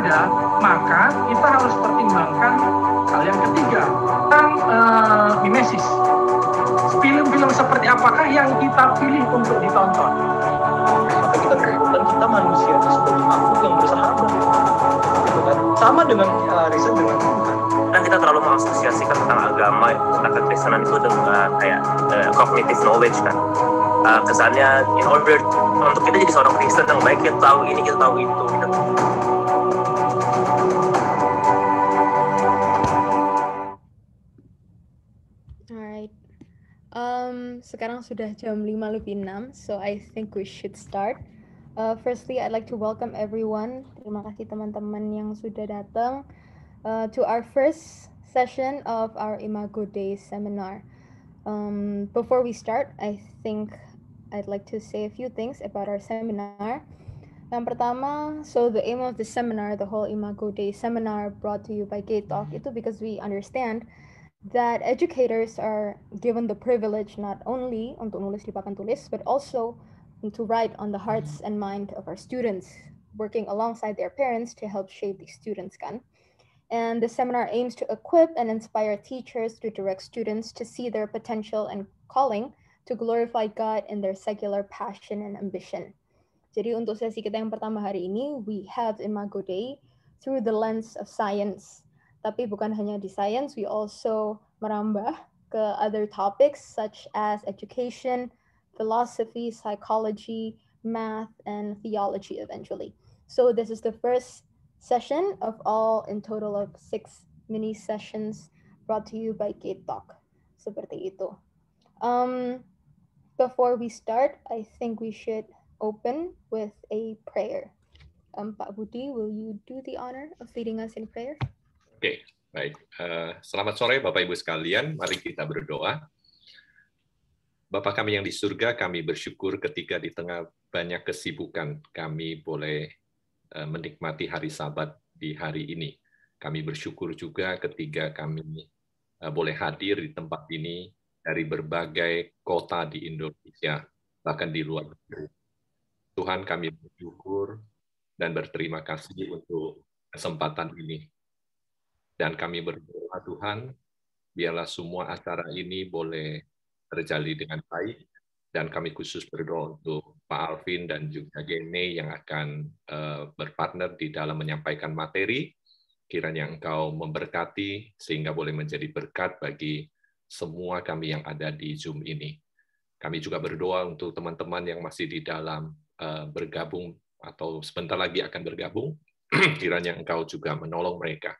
ada, maka kita harus pertimbangkan hal yang ketiga tentang mimesis. Film-film seperti apakah yang kita pilih untuk ditonton? Maka kita kebetulan kita manusia itu sebagai makhluk yang bersahabat, gitu kan? Sama dengan riset dengan Tuhan. Kan kita terlalu mengasosiasikan tentang agama, tentang kekristenan itu dengan kayak cognitive knowledge kan. Kesannya in order untuk kita jadi seorang Kristen yang baik, kita tahu ini, kita tahu itu gitu. Alright. Sekarang sudah jam 5:06, so I think we should start. Firstly, I'd like to welcome everyone. Terima kasih teman-teman yang sudah datang to our first session of our Imago Day seminar. Before we start, I think I'd like to say a few things about our seminar. Yang pertama, so the aim of the seminar, the whole Imago Day seminar brought to you by Gate Talk, itu because we understand that educators are given the privilege not only untuk nulis di papan tulis, but also to write on the hearts and mind of our students, working alongside their parents to help shape these students kan. And the seminar aims to equip and inspire teachers to direct students to see their potential and calling to glorify God in their secular passion and ambition. Jadi untuk sesi kita yang pertama hari ini, we have Imago Day through the lens of science. Tapi bukan hanya di science, we also merambah ke other topics such as education, philosophy, psychology, math, and theology eventually. So this is the first session of all in total of 6 mini sessions brought to you by Gate Talk. Seperti itu. Before we start, I think we should open with a prayer. Pak Budi, will you do the honor of leading us in prayer? Oke, baik. Selamat sore Bapak Ibu sekalian, mari kita berdoa. Bapa kami yang di surga, kami bersyukur ketika di tengah banyak kesibukan kami boleh menikmati hari Sabat di hari ini. Kami bersyukur juga ketika kami boleh hadir di tempat ini dari berbagai kota di Indonesia, bahkan di luar negeri. Tuhan, kami bersyukur dan berterima kasih untuk kesempatan ini. Dan kami berdoa Tuhan, biarlah semua acara ini boleh terjadi dengan baik, dan kami khusus berdoa untuk Pak Alvin dan juga Gene yang akan berpartner di dalam menyampaikan materi. Kiranya Engkau memberkati sehingga boleh menjadi berkat bagi semua kami yang ada di Zoom ini. Kami juga berdoa untuk teman-teman yang masih di dalam bergabung atau sebentar lagi akan bergabung. Kiranya Engkau juga menolong mereka.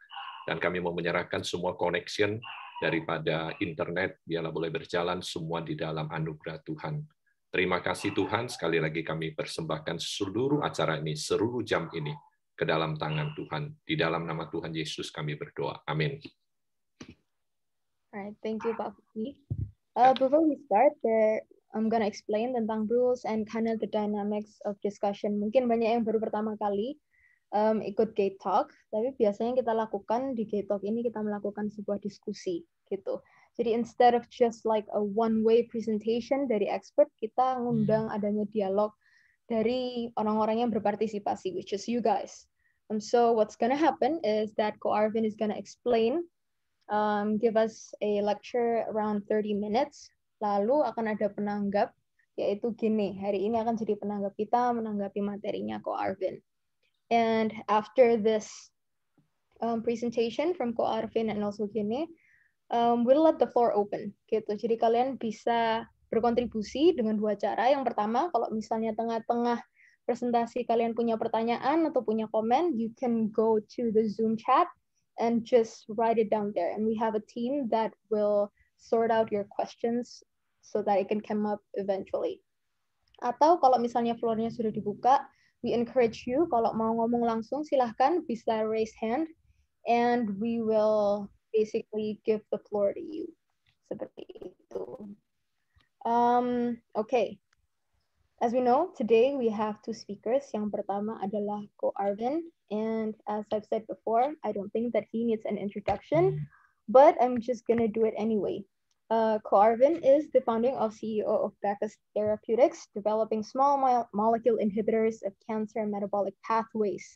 Dan kami mau menyerahkan semua connection daripada internet, biarlah boleh berjalan semua di dalam anugerah Tuhan. Terima kasih Tuhan, sekali lagi kami persembahkan seluruh acara ini, seluruh jam ini, ke dalam tangan Tuhan. Di dalam nama Tuhan Yesus kami berdoa. Amin. Alright, thank you Pak Budi. Before we start, I'm gonna explain tentang rules and kind of the dynamics of discussion. Mungkin banyak yang baru pertama kali ikut Gate Talk, tapi biasanya kita lakukan di Gate Talk ini kita melakukan sebuah diskusi gitu. Jadi instead of just like a one-way presentation dari expert, kita ngundang adanya dialog dari orang-orang yang berpartisipasi, which is you guys. So what's gonna happen is that Ko Arvin is gonna explain, give us a lecture around 30 minutes, lalu akan ada penanggap, yaitu Gene. Hari ini akan jadi penanggap kita menanggapi materinya Ko Arvin. And after this presentation from Ko Arvin and also Gene, we'll let the floor open. Gitu. Jadi kalian bisa berkontribusi dengan dua cara. Yang pertama, kalau misalnya tengah-tengah presentasi kalian punya pertanyaan atau punya komen, you can go to the Zoom chat and just write it down there. And we have a team that will sort out your questions so that it can come up eventually. Atau kalau misalnya floor-nya sudah dibuka, we encourage you, kalau mau ngomong langsung, silahkan bisa raise hand, and we will basically give the floor to you. Seperti itu. Okay. As we know, today we have two speakers. Yang pertama adalah Ko Arvin, and as I've said before, I don't think that he needs an introduction, but I'm just gonna do it anyway. Ko Arvin is the founding of CEO of Bacchus Therapeutics, developing small molecule inhibitors of cancer and metabolic pathways.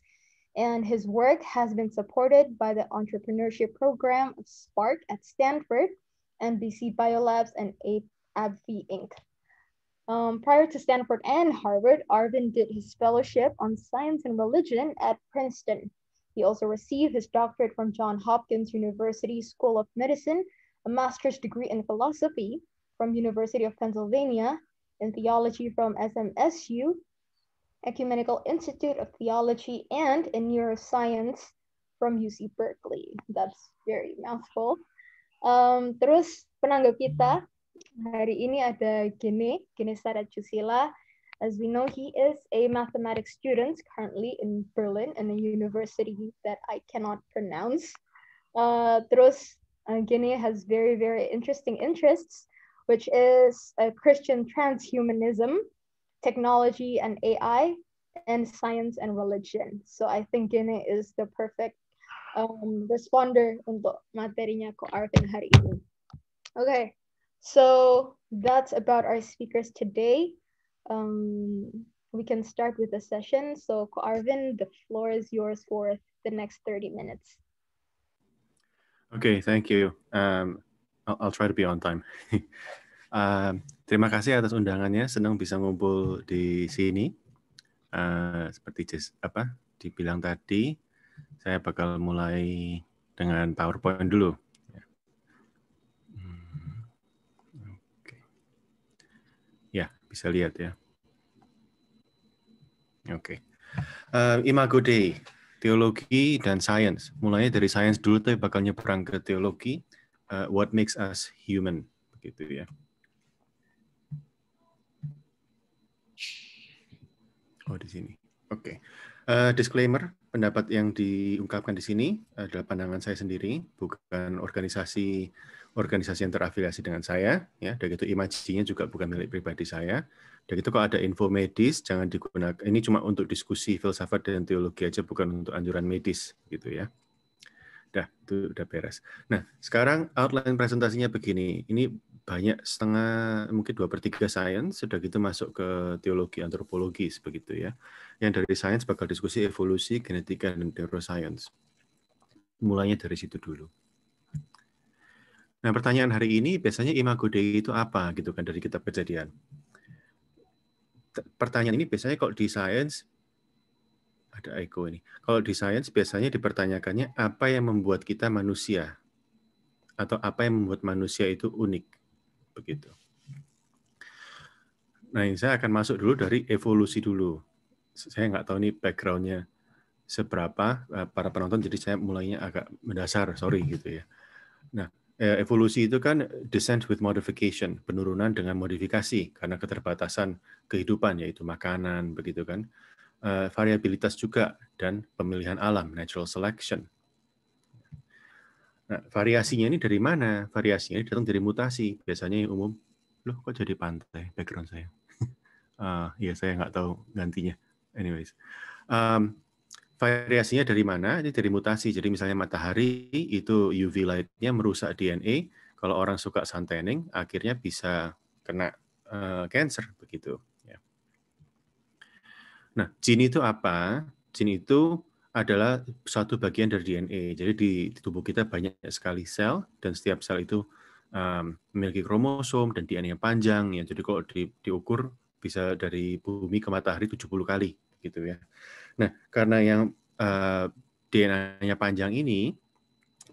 and his work has been supported by the entrepreneurship program of Spark at Stanford, NBC Biolabs, and AbbVie Inc. Prior to Stanford and Harvard, Arvind did his fellowship on science and religion at Princeton. He also received his doctorate from Johns Hopkins University School of Medicine, a master's degree in philosophy from University of Pennsylvania, in theology from SMSU, Ecumenical Institute of Theology, and in neuroscience from UC Berkeley. That's very mouthful. Terus penanggap kita hari ini ada Gene Saracusila. As we know, he is a mathematics student currently in Berlin in a university that I cannot pronounce. Terus Gene has very, very interesting interests, which is Christian transhumanism, technology and AI, and science and religion. So I think Gene is the perfect responder untuk materinya Ko Arvin hari ini. Okay, so that's about our speakers today. We can start with the session. So Ko Arvin, the floor is yours for the next 30 minutes. Okay, thank you. I'll try to be on time. Terima kasih atas undangannya. Senang bisa ngumpul di sini. Seperti dibilang tadi, saya bakal mulai dengan PowerPoint dulu. Ya, bisa lihat ya. Oke. Imago Dei, teologi dan sains. Mulainya dari sains dulu, tapi bakal nyebrang ke teologi. What makes us human, begitu ya. Oh, di sini. Oke. Disclaimer, pendapat yang diungkapkan di sini adalah pandangan saya sendiri, bukan organisasi yang terafiliasi dengan saya. Ya, dan itu imajinya juga bukan milik pribadi saya. Dan itu kalau ada info medis, jangan digunakan. Ini cuma untuk diskusi filsafat dan teologi aja, bukan untuk anjuran medis, gitu ya. Itu udah beres. Nah, sekarang outline presentasinya begini. Ini banyak mungkin 2/3 sains, sudah gitu masuk ke teologi antropologi, begitu ya. Yang dari sains bakal diskusi evolusi, genetika, dan neuroscience. Mulainya dari situ dulu. Nah, pertanyaan hari ini biasanya Imago Dei itu apa, gitu kan, dari kitab Kejadian. Pertanyaan ini biasanya kalau di sains, ada echo ini. Kalau di sains biasanya dipertanyakannya apa yang membuat kita manusia, atau apa yang membuat manusia itu unik, begitu. Nah, ini saya akan masuk dulu dari evolusi dulu. Saya nggak tahu ini background-nya seberapa para penonton, jadi saya mulainya agak mendasar, sorry gitu ya. Nah, evolusi itu kan descent with modification, penurunan dengan modifikasi karena keterbatasan kehidupan, yaitu makanan, begitu kan. Variabilitas juga dan pemilihan alam, natural selection. Nah, variasinya ini dari mana? Variasinya datang dari mutasi. Biasanya yang umum, loh kok jadi pantai background saya? Ya saya nggak tahu gantinya. Anyways, variasinya dari mana? Ini dari mutasi. Jadi misalnya matahari itu UV light-nya merusak DNA. Kalau orang suka sun tanning, akhirnya bisa kena cancer begitu. Ya. Nah, gene itu apa? Gene itu adalah suatu bagian dari DNA. Jadi di tubuh kita banyak sekali sel, dan setiap sel itu memiliki kromosom dan DNA yang panjang. Ya. Jadi kalau diukur bisa dari bumi ke matahari 70 kali, gitu ya. Nah, karena yang DNA-nya panjang ini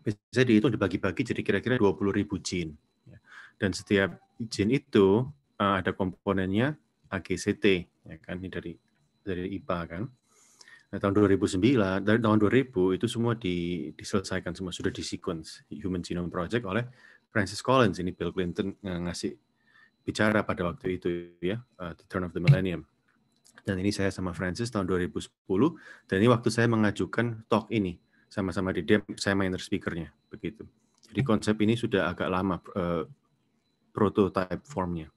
bisa dihitung dibagi-bagi jadi kira-kira 20.000 gene. Dan setiap gene itu ada komponennya AGCT, ya kan, ini dari IPA kan. Nah, tahun 2009, dari tahun 2000 itu semua diselesaikan, semua sudah di-sequence Human Genome Project oleh Francis Collins. Ini Bill Clinton ngasih bicara pada waktu itu ya, The Turn of the Millennium. Dan ini saya sama Francis tahun 2010, dan ini waktu saya mengajukan talk ini, sama-sama di DEM, saya minor speaker-nya, begitu. Jadi konsep ini sudah agak lama, prototype form-nya.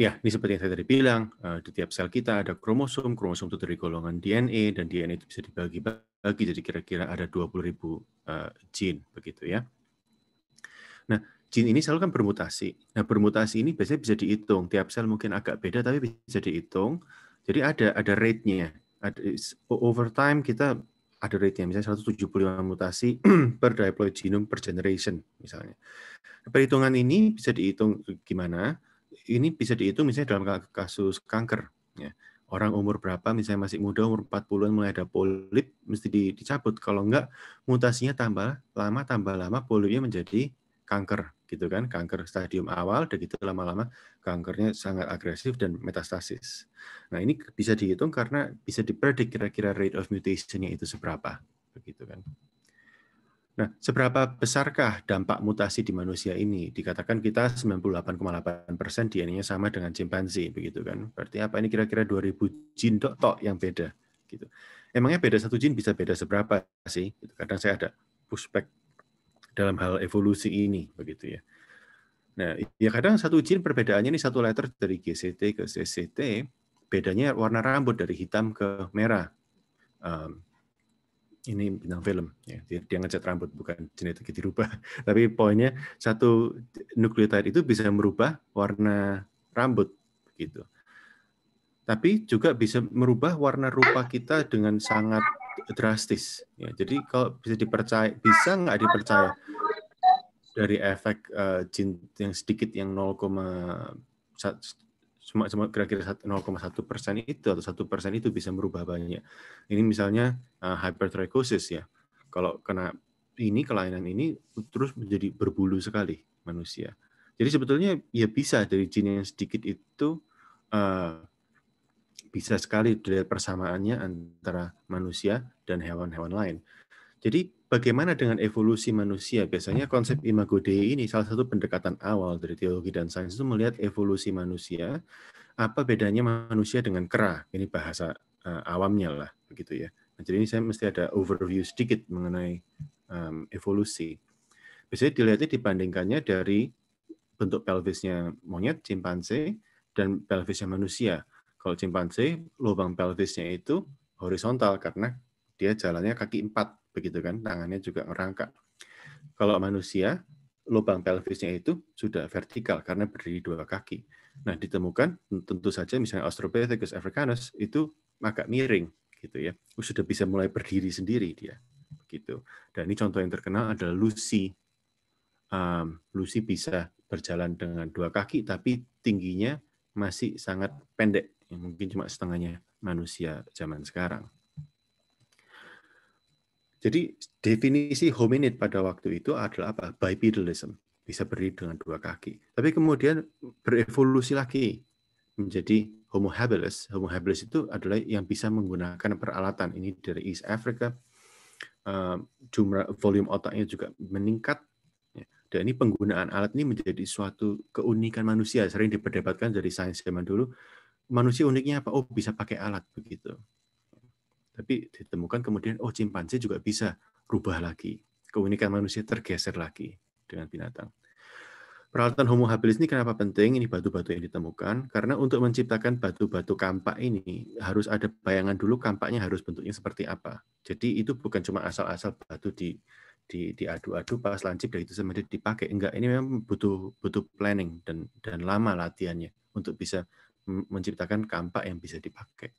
Ya, ini seperti yang saya tadi bilang, di tiap sel kita ada kromosom itu dari golongan DNA, dan DNA itu bisa dibagi-bagi, jadi kira-kira ada 20.000 gene, begitu ya. Nah, gene ini selalu kan bermutasi. Nah, bermutasi ini biasanya bisa dihitung. Tiap sel mungkin agak beda, tapi bisa dihitung. Jadi ada rate-nya. Over time kita ada rate-nya, misalnya 175 mutasi per diploid genome per generation misalnya. Perhitungan ini bisa dihitung gimana? Ini bisa dihitung misalnya dalam kasus kanker. Ya. Orang umur berapa, misalnya masih muda, umur 40-an mulai ada polip, mesti dicabut. Kalau enggak, mutasinya tambah lama, polipnya menjadi kanker, gitu kan? Kanker stadium awal, dan gitu lama-lama kankernya sangat agresif dan metastasis. Nah, ini bisa dihitung karena bisa dipredik kira-kira rate of mutation-nya itu seberapa, begitu kan? Nah, seberapa besarkah dampak mutasi di manusia ini? Dikatakan kita 98,8% DNA-nya sama dengan cimpansi, begitu kan? Berarti apa ini kira-kira 2000 gene tok yang beda, gitu. Emangnya beda satu gene bisa beda seberapa sih? Kadang saya ada pushback dalam hal evolusi ini, begitu ya. Nah, ya kadang satu gene perbedaannya ini satu letter dari GCT ke CCT, bedanya warna rambut dari hitam ke merah. Ini bintang film, ya. Dia ngecat rambut, bukan genetik dirubah. Tapi poinnya satu nukleotida itu bisa merubah warna rambut, gitu. Tapi juga bisa merubah warna rupa kita dengan sangat drastis. Ya, jadi kalau bisa dipercaya, bisa nggak dipercaya dari efek gene yang sedikit yang 0,1 cuma kira-kira 0,1% itu atau 1% itu bisa merubah banyak. Ini misalnya hypertrichosis ya. Kalau kena ini kelainan ini terus menjadi berbulu sekali manusia. Jadi sebetulnya ya bisa dari gene yang sedikit itu bisa sekali dilihat persamaannya antara manusia dan hewan-hewan lain. Jadi bagaimana dengan evolusi manusia? Biasanya konsep Imago Dei ini salah satu pendekatan awal dari teologi dan sains itu melihat evolusi manusia. Apa bedanya manusia dengan kera? Ini bahasa awamnya lah, begitu ya. Nah, jadi ini saya mesti ada overview sedikit mengenai evolusi. Biasanya dilihatnya dibandingkannya dari bentuk pelvisnya monyet, cimpanse, dan pelvisnya manusia. Kalau cimpanse, lubang pelvisnya itu horizontal karena dia jalannya kaki 4. Begitu kan, tangannya juga ngerangkak. Kalau manusia, lubang pelvisnya itu sudah vertikal karena berdiri 2 kaki. Nah, ditemukan tentu saja misalnya Australopithecus africanus itu agak miring, gitu ya. Sudah bisa mulai berdiri sendiri dia, gitu. Dan ini contoh yang terkenal adalah Lucy. Lucy bisa berjalan dengan 2 kaki, tapi tingginya masih sangat pendek, mungkin cuma setengahnya manusia zaman sekarang. Jadi definisi hominid pada waktu itu adalah apa? Bipedalism, bisa berdiri dengan 2 kaki. Tapi kemudian berevolusi lagi menjadi Homo habilis. Homo habilis itu adalah yang bisa menggunakan peralatan. Ini dari East Africa, jumlah volume otaknya juga meningkat. Dan ini penggunaan alat ini menjadi suatu keunikan manusia. Sering diperdebatkan dari sains zaman dulu. Manusia uniknya apa? Oh, bisa pakai alat begitu. Tapi ditemukan kemudian, oh cimpanse juga bisa rubah lagi. Keunikan manusia tergeser lagi dengan binatang. Peralatan Homo habilis ini kenapa penting? Ini batu-batu yang ditemukan. Karena untuk menciptakan batu-batu kampak ini, harus ada bayangan dulu kampaknya harus bentuknya seperti apa. Jadi itu bukan cuma asal-asal batu diadu-adu pas lancip dan itu sama dipakai. Enggak, ini memang butuh planning dan lama latihannya untuk bisa menciptakan kampak yang bisa dipakai.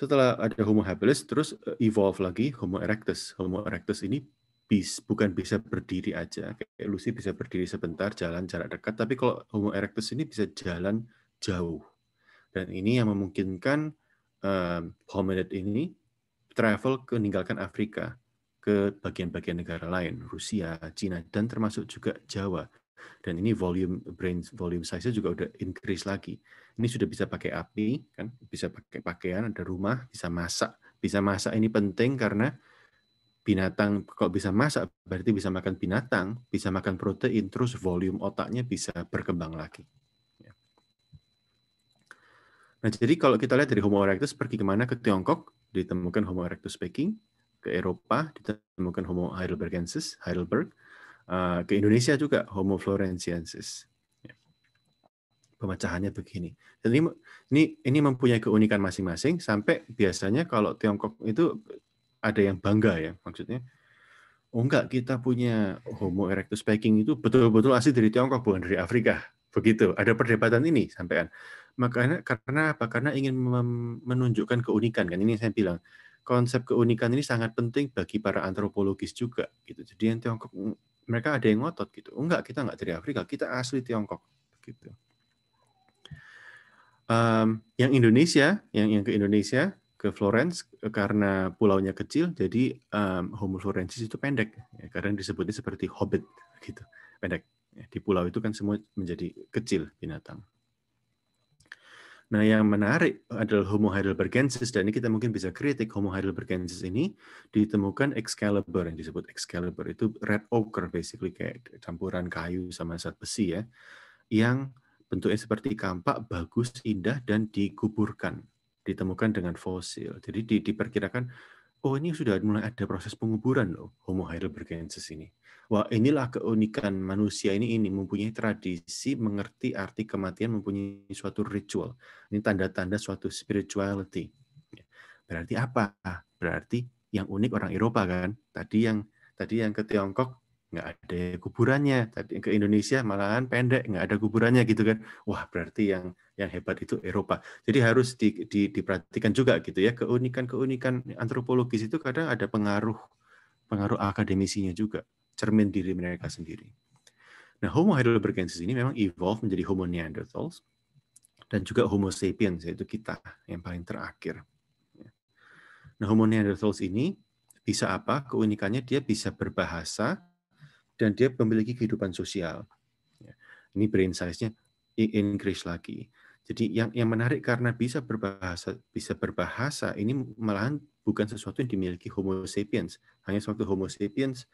Setelah ada Homo habilis, terus evolve lagi Homo erectus. Homo erectus ini bukan bisa berdiri aja. Kayak Lucy bisa berdiri sebentar, jalan jarak dekat. Tapi kalau Homo erectus ini bisa jalan jauh. Dan ini yang memungkinkan hominid ini travel meninggalkan Afrika ke bagian-bagian negara lain. Rusia, Cina, dan termasuk juga Jawa. Dan ini brain volume size-nya juga udah increase lagi. Ini sudah bisa pakai api, kan? Bisa pakai pakaian, ada rumah, bisa masak. Bisa masak ini penting karena binatang kalau bisa masak berarti bisa makan binatang, bisa makan protein, terus volume otaknya bisa berkembang lagi. Nah, jadi kalau kita lihat dari Homo erectus pergi kemana? Ke Tiongkok, ditemukan Homo erectus Peking. Ke Eropa, ditemukan Homo heidelbergensis, Heidelberg. Ke Indonesia juga Homo floresiensis. Pemecahannya begini. Dan ini mempunyai keunikan masing-masing sampai biasanya kalau Tiongkok itu ada yang bangga ya, maksudnya oh enggak, kita punya Homo erectus Peking itu betul-betul asli dari Tiongkok bukan dari Afrika Begitu, ada perdebatan ini sampean. Makanya karena apa? Karena ingin menunjukkan keunikan kan. Ini saya bilang konsep keunikan ini sangat penting bagi para antropologis juga gitu. Jadi yang Tiongkok mereka ada yang ngotot gitu. Enggak, kita enggak dari Afrika, kita asli Tiongkok gitu. Yang Indonesia, yang ke Indonesia, ke Florence karena pulaunya kecil, jadi Homo florensis itu pendek. Ya, kadang disebutnya seperti hobbit gitu, pendek. Di pulau itu kan semua menjadi kecil binatang. Nah, yang menarik adalah Homo heidelbergensis, dan ini kita mungkin bisa kritik. Homo heidelbergensis ini ditemukan Excalibur, yang disebut Excalibur itu red ochre, basically kayak campuran kayu sama zat besi ya, yang bentuknya seperti kampak, bagus, indah, dan dikuburkan, ditemukan dengan fosil. Jadi diperkirakan, oh ini sudah mulai ada proses penguburan loh, Homo heidelbergensis ini. Wah, inilah keunikan manusia ini mempunyai tradisi, mengerti arti kematian, mempunyai suatu ritual. Ini tanda-tanda suatu spirituality. Berarti apa? Berarti yang unik orang Eropa kan. Tadi yang ke Tiongkok nggak ada kuburannya, tadi ke Indonesia malahan pendek, nggak ada kuburannya gitu kan. Wah, berarti yang hebat itu Eropa. Jadi harus diperhatikan juga gitu ya, keunikan antropologis itu kadang ada pengaruh akademisinya juga, cermin diri mereka sendiri. Nah, Homo heidelbergensis ini memang evolve menjadi Homo neanderthals dan juga Homo sapiens, yaitu kita yang paling terakhir. Nah, Homo neanderthals ini bisa apa? Keunikannya dia bisa berbahasa dan dia memiliki kehidupan sosial. Ini brain size-nya increase lagi. Jadi yang menarik karena bisa berbahasa ini malahan bukan sesuatu yang dimiliki Homo sapiens. Hanya suatu Homo sapiens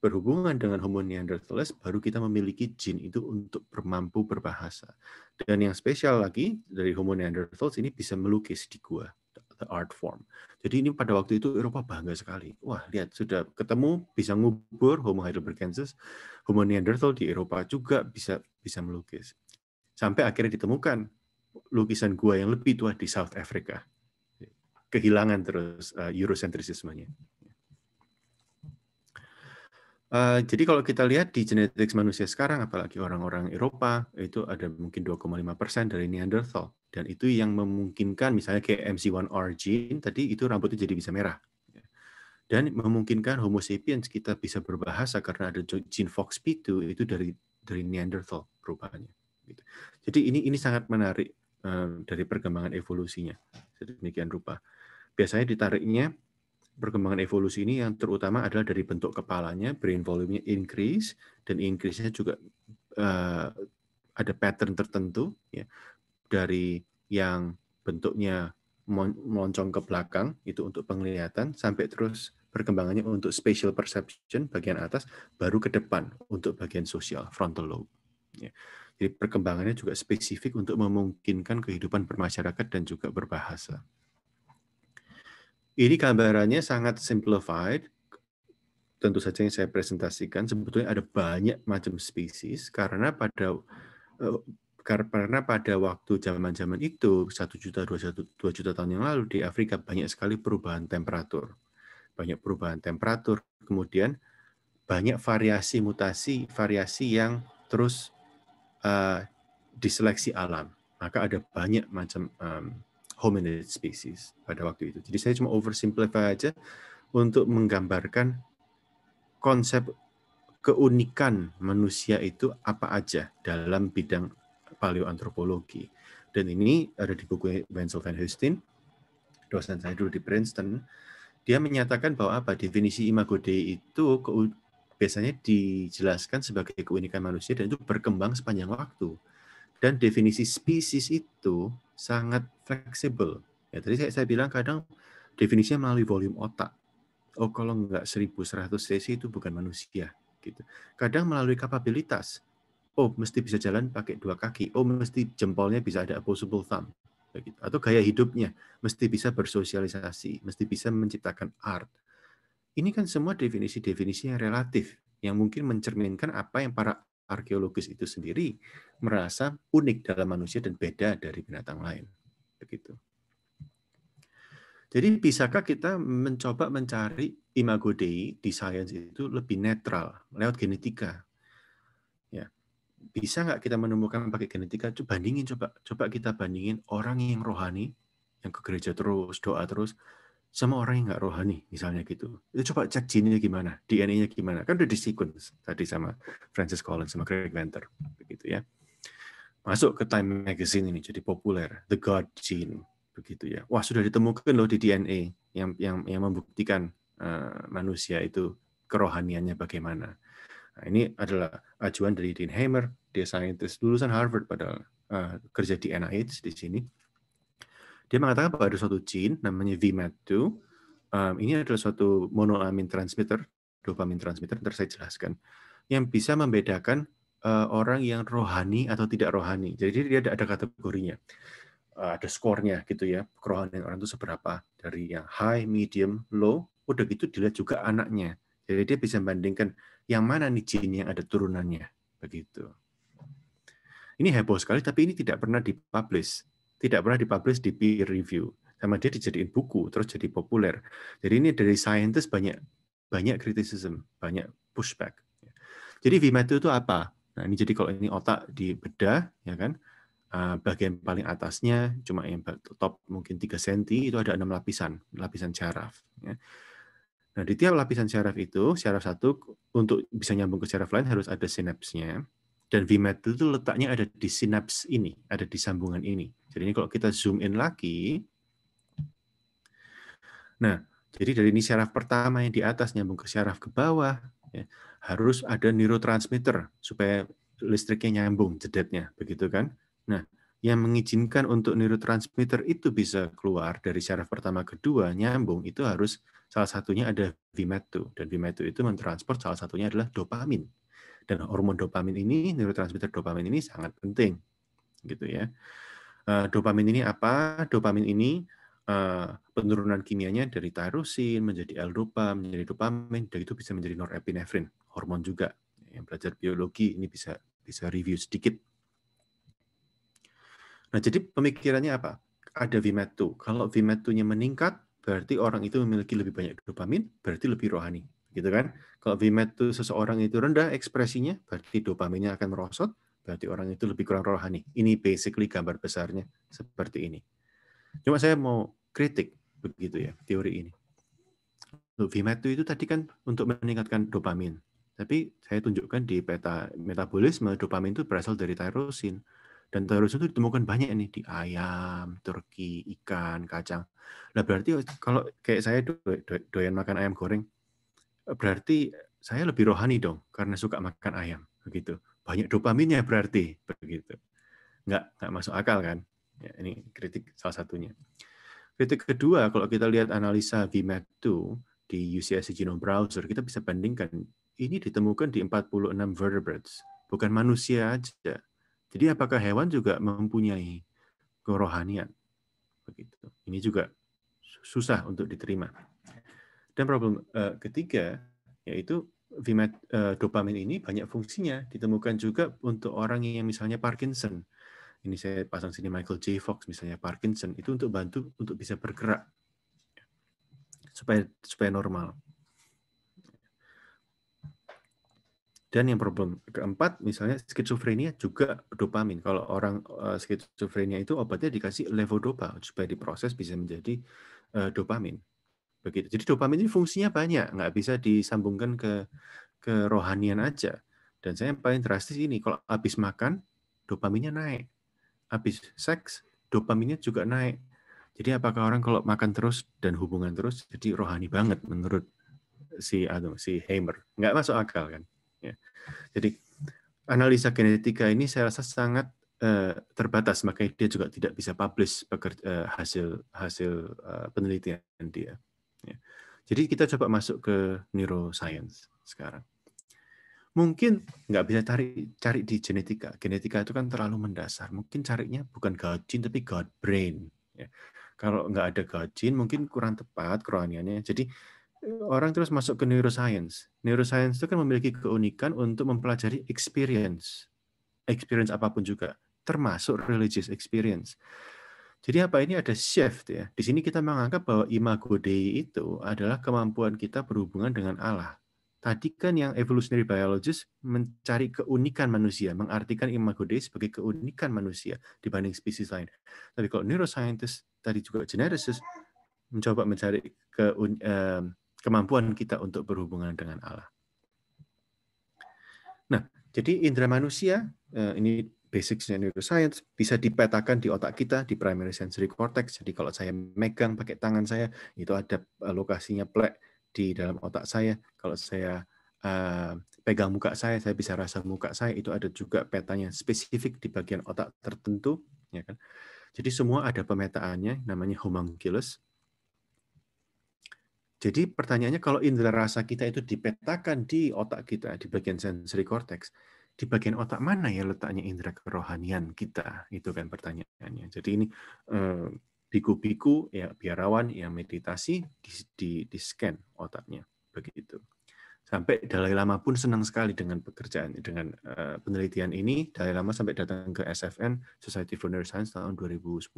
berhubungan dengan Homo neanderthals baru kita memiliki jin itu untuk mampu berbahasa. Dan yang spesial lagi dari Homo neanderthals ini bisa melukis di gua, the art form. Jadi ini pada waktu itu Eropa bangga sekali. Wah, lihat sudah ketemu bisa ngubur Homo heidelbergensis, Homo neanderthal di Eropa juga bisa melukis. Sampai akhirnya ditemukan lukisan gua yang lebih tua di South Africa. Kehilangan terus Eurocentrisismenya. Jadi kalau kita lihat di genetik manusia sekarang, apalagi orang-orang Eropa, itu ada mungkin 2,5% dari Neanderthal. Dan itu yang memungkinkan, misalnya kayak MC1R gene, tadi itu rambutnya jadi bisa merah. Dan memungkinkan Homo sapiens kita bisa berbahasa karena ada gene FOXP2, itu dari Neanderthal perubahannya. Jadi ini sangat menarik dari perkembangan evolusinya. Sedemikian rupa. Biasanya ditariknya, perkembangan evolusi ini yang terutama adalah dari bentuk kepalanya, brain volume-nya increase, dan increase-nya juga ada pattern tertentu, ya, dari yang bentuknya meloncong ke belakang, itu untuk penglihatan, sampai terus perkembangannya untuk spatial perception, bagian atas, baru ke depan, untuk bagian sosial, frontal lobe. Ya. Jadi perkembangannya juga spesifik untuk memungkinkan kehidupan bermasyarakat dan juga berbahasa. Ini gambarannya sangat simplified. Tentu saja yang saya presentasikan sebetulnya ada banyak macam spesies karena pada waktu zaman-zaman itu 1 juta 2 juta tahun yang lalu di Afrika banyak sekali perubahan temperatur. Banyak perubahan temperatur, kemudian banyak variasi mutasi, variasi yang terus diseleksi alam. Maka ada banyak macam hominid species pada waktu itu. Jadi saya cuma oversimplify aja untuk menggambarkan konsep keunikan manusia itu apa aja dalam bidang paleoantropologi. Dan ini ada di buku Wenzel van Heusden, dosen saya dulu di Princeton. Dia menyatakan bahwa apa definisi Imago Dei itu biasanya dijelaskan sebagai keunikan manusia dan itu berkembang sepanjang waktu. Dan definisi spesies itu sangat fleksibel. Ya, tadi saya bilang kadang definisinya melalui volume otak. Oh, kalau nggak 1100 cc itu bukan manusia. Gitu. Kadang melalui kapabilitas. Oh, mesti bisa jalan pakai 2 kaki. Oh, mesti jempolnya bisa ada opposable thumb. Begitu. Atau gaya hidupnya. Mesti bisa bersosialisasi. Mesti bisa menciptakan art. Ini kan semua definisi-definisi yang relatif. Yang mungkin mencerminkan apa yang para arkeologis itu sendiri merasa unik dalam manusia dan beda dari binatang lain. Begitu. Jadi bisakah kita mencoba mencari Imago Dei di sains itu lebih netral lewat genetika? Ya. bisa nggak kita menemukan pakai genetika? Coba kita bandingin orang yang rohani, yang ke gereja terus, doa terus, sama orang yang nggak rohani, misalnya gitu. Itu coba cek gene-nya gimana, DNA-nya gimana. Kan udah di sequence tadi sama Francis Collins, sama Greg Venter. Begitu ya. Masuk ke Time Magazine ini, jadi populer. The God Gene. Begitu ya. Wah, sudah ditemukan loh di DNA yang membuktikan manusia itu kerohaniannya bagaimana. Nah, ini adalah ajuan dari Dean Hamer, dia saintis lulusan Harvard padahal kerja di NIH di sini. Dia mengatakan bahwa ada suatu gene namanya VMAT2. Ini adalah suatu monoamin transmitter, dopamin transmitter, ntar saya jelaskan, yang bisa membedakan orang yang rohani atau tidak rohani. Jadi dia ada kategorinya. Ada skornya gitu ya, kerohanian orang itu seberapa, dari yang high, medium, low, udah gitu dilihat juga anaknya. Jadi dia bisa membandingkan yang mana nih gene yang ada turunannya, begitu. Ini heboh sekali, tapi ini tidak pernah dipublish di peer review. Sama dia dijadiin buku, terus jadi populer. Jadi ini dari scientist banyak criticism, banyak pushback. Jadi VMAT2 itu apa? Nah ini jadi kalau ini otak dibedah, ya kan? Bagian paling atasnya cuma yang top mungkin 3 cm itu ada 6 lapisan syaraf. Ya. Nah di tiap lapisan syaraf itu, syaraf satu untuk bisa nyambung ke syaraf lain harus ada sinapsnya. Dan VMAT2 itu letaknya ada di sinaps ini, ada di sambungan ini. Jadi ini kalau kita zoom in lagi, nah jadi dari ini syaraf pertama yang di atas nyambung ke syaraf ke bawah, ya, harus ada neurotransmitter supaya listriknya nyambung, jedetnya, begitu kan? Nah, yang mengizinkan untuk neurotransmitter itu bisa keluar dari syaraf pertama kedua nyambung itu harus salah satunya ada VMAT2, dan VMAT2 itu mentransport salah satunya adalah dopamin. Dan hormon dopamin ini, neurotransmitter dopamin ini sangat penting, gitu ya. Dopamin ini apa? Dopamin ini penurunan kimianya dari tyrosin menjadi L-dopa, menjadi dopamin, dan itu bisa menjadi norepinefrin, hormon juga. Yang belajar biologi ini bisa review sedikit. Nah, jadi pemikirannya apa? Ada VMAT2. Kalau VMAT2-nya meningkat, berarti orang itu memiliki lebih banyak dopamin, berarti lebih rohani. Gitu kan? Kalau VMAT2 seseorang itu rendah ekspresinya, berarti dopaminnya akan merosot, berarti orang itu lebih kurang rohani. Ini basically gambar besarnya seperti ini. Cuma saya mau kritik begitu ya, teori ini. VMAT2 itu tadi kan untuk meningkatkan dopamin. Tapi saya tunjukkan di peta metabolisme, dopamin itu berasal dari tyrosin. Dan tyrosin itu ditemukan banyak nih di ayam, turki, ikan, kacang. Nah berarti kalau kayak saya doyan makan ayam goreng, berarti saya lebih rohani dong karena suka makan ayam, begitu. Banyak dopaminnya berarti, begitu. Nggak masuk akal kan? Ya, ini kritik salah satunya. Kritik kedua, kalau kita lihat analisa VMAT2 di UCSC Genome Browser, kita bisa bandingkan ini ditemukan di 46 vertebrates, bukan manusia aja. Jadi apakah hewan juga mempunyai kerohanian? Begitu. Ini juga susah untuk diterima. Dan problem ketiga yaitu dopamin ini banyak fungsinya, ditemukan juga untuk orang yang misalnya Parkinson. Ini saya pasang sini Michael J. Fox misalnya Parkinson, itu untuk bantu untuk bisa bergerak supaya normal. Dan yang problem keempat, misalnya skizofrenia juga dopamin. Kalau orang skizofrenia itu obatnya dikasih levodopa supaya diproses bisa menjadi dopamin. Begitu. Jadi dopamin ini fungsinya banyak, nggak bisa disambungkan ke rohanian aja. Dan saya yang paling drastis ini, kalau habis makan, dopaminnya naik. Habis seks, dopaminnya juga naik. Jadi apakah orang kalau makan terus dan hubungan terus, jadi rohani banget menurut si Hamer? Nggak masuk akal kan? Ya. Jadi analisa genetika ini saya rasa sangat terbatas, makanya dia juga tidak bisa publish hasil penelitian dia. Ya. Jadi kita coba masuk ke neuroscience sekarang. Mungkin nggak bisa cari di genetika. Genetika itu kan terlalu mendasar. Mungkin carinya bukan God gene tapi God brain. Ya. Kalau nggak ada God gene mungkin kurang tepat kerohaniannya. Jadi orang terus masuk ke neuroscience. Neuroscience itu kan memiliki keunikan untuk mempelajari experience apapun juga, termasuk religious experience. Jadi apa ini ada shift ya. Di sini kita menganggap bahwa imago Dei itu adalah kemampuan kita berhubungan dengan Allah. Tadi kan yang evolutionary biologist mencari keunikan manusia, mengartikan imago Dei sebagai keunikan manusia dibanding spesies lain. Tapi kalau neuroscientist, tadi juga geneticist, mencoba mencari kemampuan kita untuk berhubungan dengan Allah. Nah, jadi indera manusia, ini basicsnya neuroscience, bisa dipetakan di otak kita, di primary sensory cortex. Jadi kalau saya megang pakai tangan saya, itu ada lokasinya plek di dalam otak saya. Kalau saya pegang muka saya bisa rasa muka saya, itu ada juga petanya spesifik di bagian otak tertentu. Ya kan? Jadi semua ada pemetaannya, namanya homunculus. Jadi pertanyaannya, kalau indera rasa kita itu dipetakan di otak kita, di bagian sensory cortex, di bagian otak mana ya letaknya indera kerohanian kita? Itu kan pertanyaannya. Jadi ini biku-biku, ya biarawan yang meditasi, di scan otaknya. Begitu. Sampai Dalai Lama pun senang sekali dengan pekerjaan, dengan penelitian ini. Dalai Lama sampai datang ke SFN, Society for Neuroscience, tahun 2010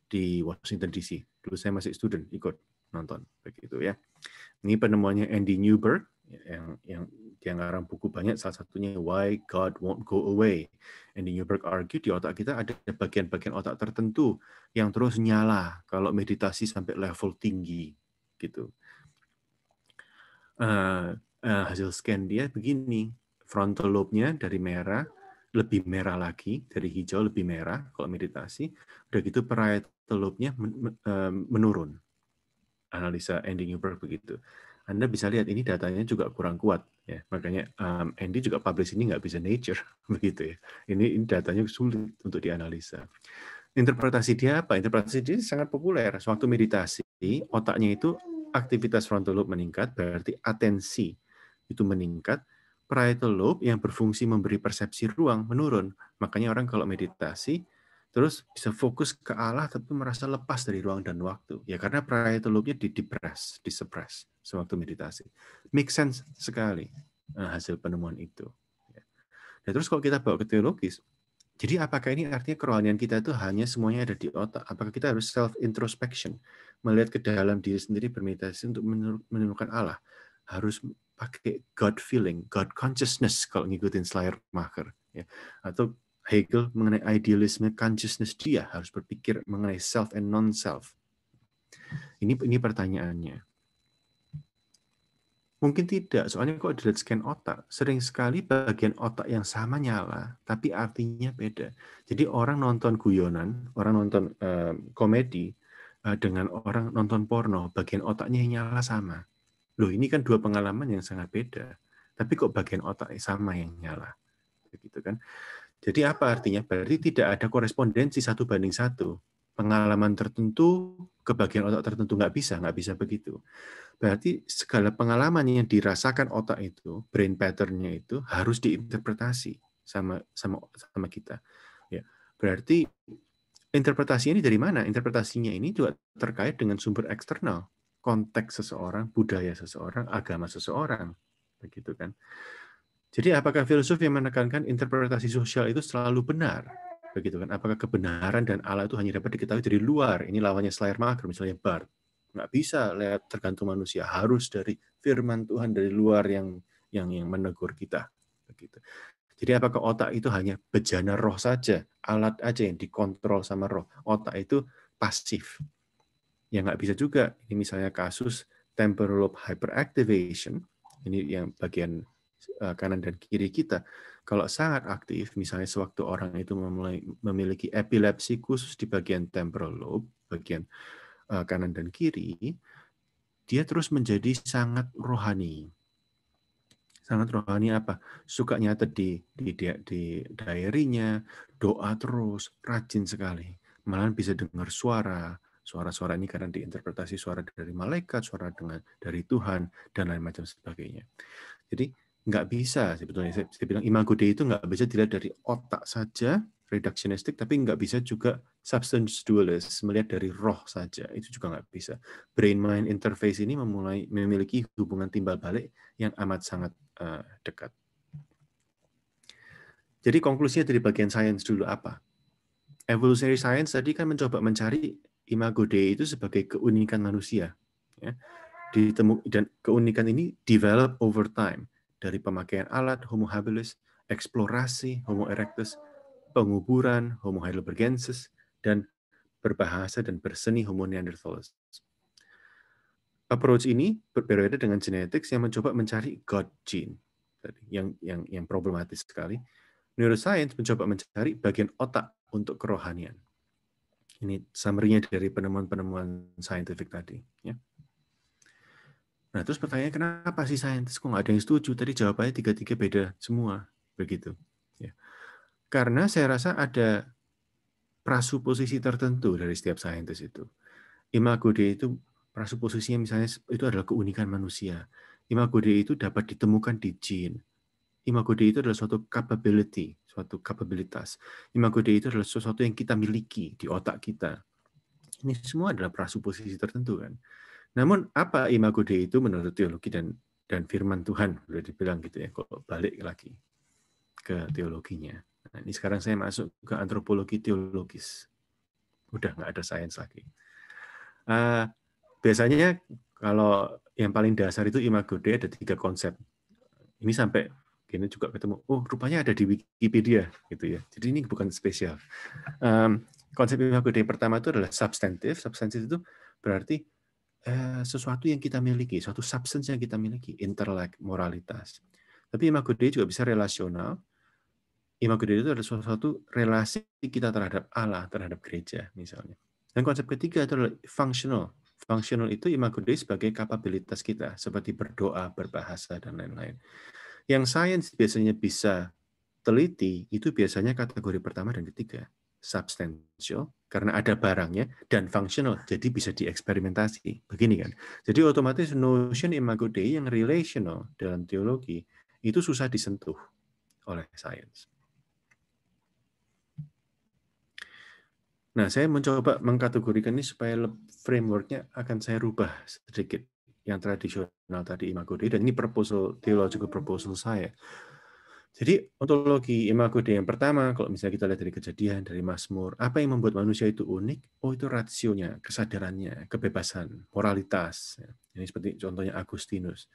di Washington DC. Dulu saya masih student, ikut nonton begitu ya. Ini penemuannya Andy Newberg yang dia ngarang buku banyak, salah satunya Why God Won't Go Away. Andy Newberg argue di otak kita ada bagian-bagian otak tertentu yang terus nyala kalau meditasi sampai level tinggi gitu. Hasil scan dia begini, frontal lobe-nya dari merah lebih merah lagi, dari hijau lebih merah kalau meditasi, udah gitu parietal lobe-nya menurun. Analisa Andy Newberg begitu. Anda bisa lihat ini datanya juga kurang kuat ya. Makanya Andy juga publish ini nggak bisa Nature begitu ya. Ini datanya sulit untuk dianalisa. Interpretasi dia apa? Interpretasi dia sangat populer. Sewaktu meditasi, otaknya itu aktivitas frontal lobe meningkat, berarti atensi itu meningkat. Parietal lobe yang berfungsi memberi persepsi ruang menurun. Makanya orang kalau meditasi terus bisa fokus ke Allah tapi merasa lepas dari ruang dan waktu. Ya karena parietal lobe-nya disuppress sewaktu meditasi. Make sense sekali hasil penemuan itu. Nah, terus kalau kita bawa ke teologis, jadi apakah ini artinya kerohanian kita itu hanya semuanya ada di otak? Apakah kita harus self-introspection, melihat ke dalam diri sendiri bermeditasi untuk menemukan Allah? Harus pakai God feeling, God consciousness kalau ngikutin Schleiermacher. Ya. Atau Hegel mengenai idealisme consciousness, dia harus berpikir mengenai self and non-self. Ini pertanyaannya. Mungkin tidak, soalnya kalau dilihat scan otak, sering sekali bagian otak yang sama nyala, tapi artinya beda. Jadi orang nonton guyonan, orang nonton komedi, dengan orang nonton porno, bagian otaknya yang nyala sama. Loh, ini kan dua pengalaman yang sangat beda. Tapi kok bagian otak sama yang nyala? Begitu kan? Jadi apa artinya? Berarti tidak ada korespondensi 1:1. Pengalaman tertentu ke bagian otak tertentu nggak bisa begitu. Berarti segala pengalaman yang dirasakan otak itu, brain pattern-nya itu harus diinterpretasi sama kita. Ya, berarti interpretasi ini dari mana? Interpretasinya ini juga terkait dengan sumber eksternal, konteks seseorang, budaya seseorang, agama seseorang, begitu kan? Jadi apakah filsuf yang menekankan interpretasi sosial itu selalu benar? Begitu kan? Apakah kebenaran dan Allah itu hanya dapat diketahui dari luar? Ini lawannya Schleiermacher, misalnya Barth. Nggak bisa lihat tergantung manusia, harus dari firman Tuhan dari luar yang menegur kita. Begitu. Jadi apakah otak itu hanya bejana roh saja, alat aja yang dikontrol sama roh? Otak itu pasif. Ya nggak bisa juga. Ini misalnya kasus temporal lobe hyperactivation. Ini yang bagian kanan dan kiri kita. Kalau sangat aktif, misalnya sewaktu orang itu memiliki epilepsi khusus di bagian temporal lobe, bagian kanan dan kiri, dia terus menjadi sangat rohani. Sangat rohani apa? Suka nyatet di diary-nya, doa terus, rajin sekali. Malahan bisa dengar suara-suara ini karena diinterpretasi suara dari malaikat, suara dari Tuhan, dan lain macam sebagainya. Jadi nggak bisa sebetulnya, saya bilang imago Dei itu nggak bisa dilihat dari otak saja, reductionistic, tapi nggak bisa juga substance dualist, melihat dari roh saja, itu juga nggak bisa. Brain-mind interface ini memiliki hubungan timbal balik yang amat sangat dekat. Jadi konklusinya dari bagian sains dulu apa? Evolutionary science tadi kan mencoba mencari imago Dei itu sebagai keunikan manusia. Ya. dan keunikan ini develop over time dari pemakaian alat Homo habilis, eksplorasi Homo erectus, penguburan Homo heidelbergensis, dan berbahasa dan berseni Homo neanderthalis. Approach ini berbeda dengan genetics yang mencoba mencari God gene, yang problematis sekali. Neuroscience mencoba mencari bagian otak untuk kerohanian. Ini summary-nya dari penemuan-penemuan scientific tadi. Ya. Nah, terus pertanyaannya, kenapa sih saintis kok nggak ada yang setuju? Tadi jawabannya tiga-tiga beda semua, begitu. Ya. Karena saya rasa ada prasuposisi tertentu dari setiap saintis itu. Imago Dei itu prasuposisinya misalnya itu adalah keunikan manusia. Imago Dei itu dapat ditemukan di gene. Imago Dei itu adalah suatu capability, suatu kapabilitas. Imago Dei itu adalah sesuatu yang kita miliki di otak kita. Ini semua adalah prasuposisi tertentu kan. Namun apa Imago Dei itu menurut teologi dan firman Tuhan, sudah dibilang gitu ya, kalau balik lagi ke teologinya. Nah, ini sekarang saya masuk ke antropologi teologis. Udah nggak ada sains lagi. Biasanya kalau yang paling dasar itu Imago Dei ada 3 konsep. Ini sampai gini juga ketemu, oh rupanya ada di Wikipedia gitu ya. Jadi ini bukan spesial. Konsep Imago Dei pertama itu adalah substantif. Substantif itu berarti sesuatu yang kita miliki, suatu substance yang kita miliki, intelek, moralitas. Tapi Imago Dei juga bisa relasional. Imago Dei itu adalah suatu relasi kita terhadap Allah, terhadap gereja misalnya. Dan konsep ketiga itu adalah functional. Functional itu Imago Dei sebagai kapabilitas kita, seperti berdoa, berbahasa, dan lain-lain. Yang sains biasanya bisa teliti, itu biasanya kategori pertama dan ketiga. Substantial, karena ada barangnya, dan functional, jadi bisa dieksperimentasi. Begini kan. Jadi otomatis notion Imago Dei yang relational dalam teologi, itu susah disentuh oleh sains. Nah, saya mencoba mengkategorikan ini supaya framework-nya akan saya rubah sedikit. Yang tradisional tadi Imago Dei, dan ini theological proposal saya. Jadi ontologi Imago Dei yang pertama, kalau misalnya kita lihat dari Kejadian, dari Mazmur, apa yang membuat manusia itu unik? Oh, itu rasionya, kesadarannya, kebebasan, moralitas. Ini seperti contohnya Agustinus.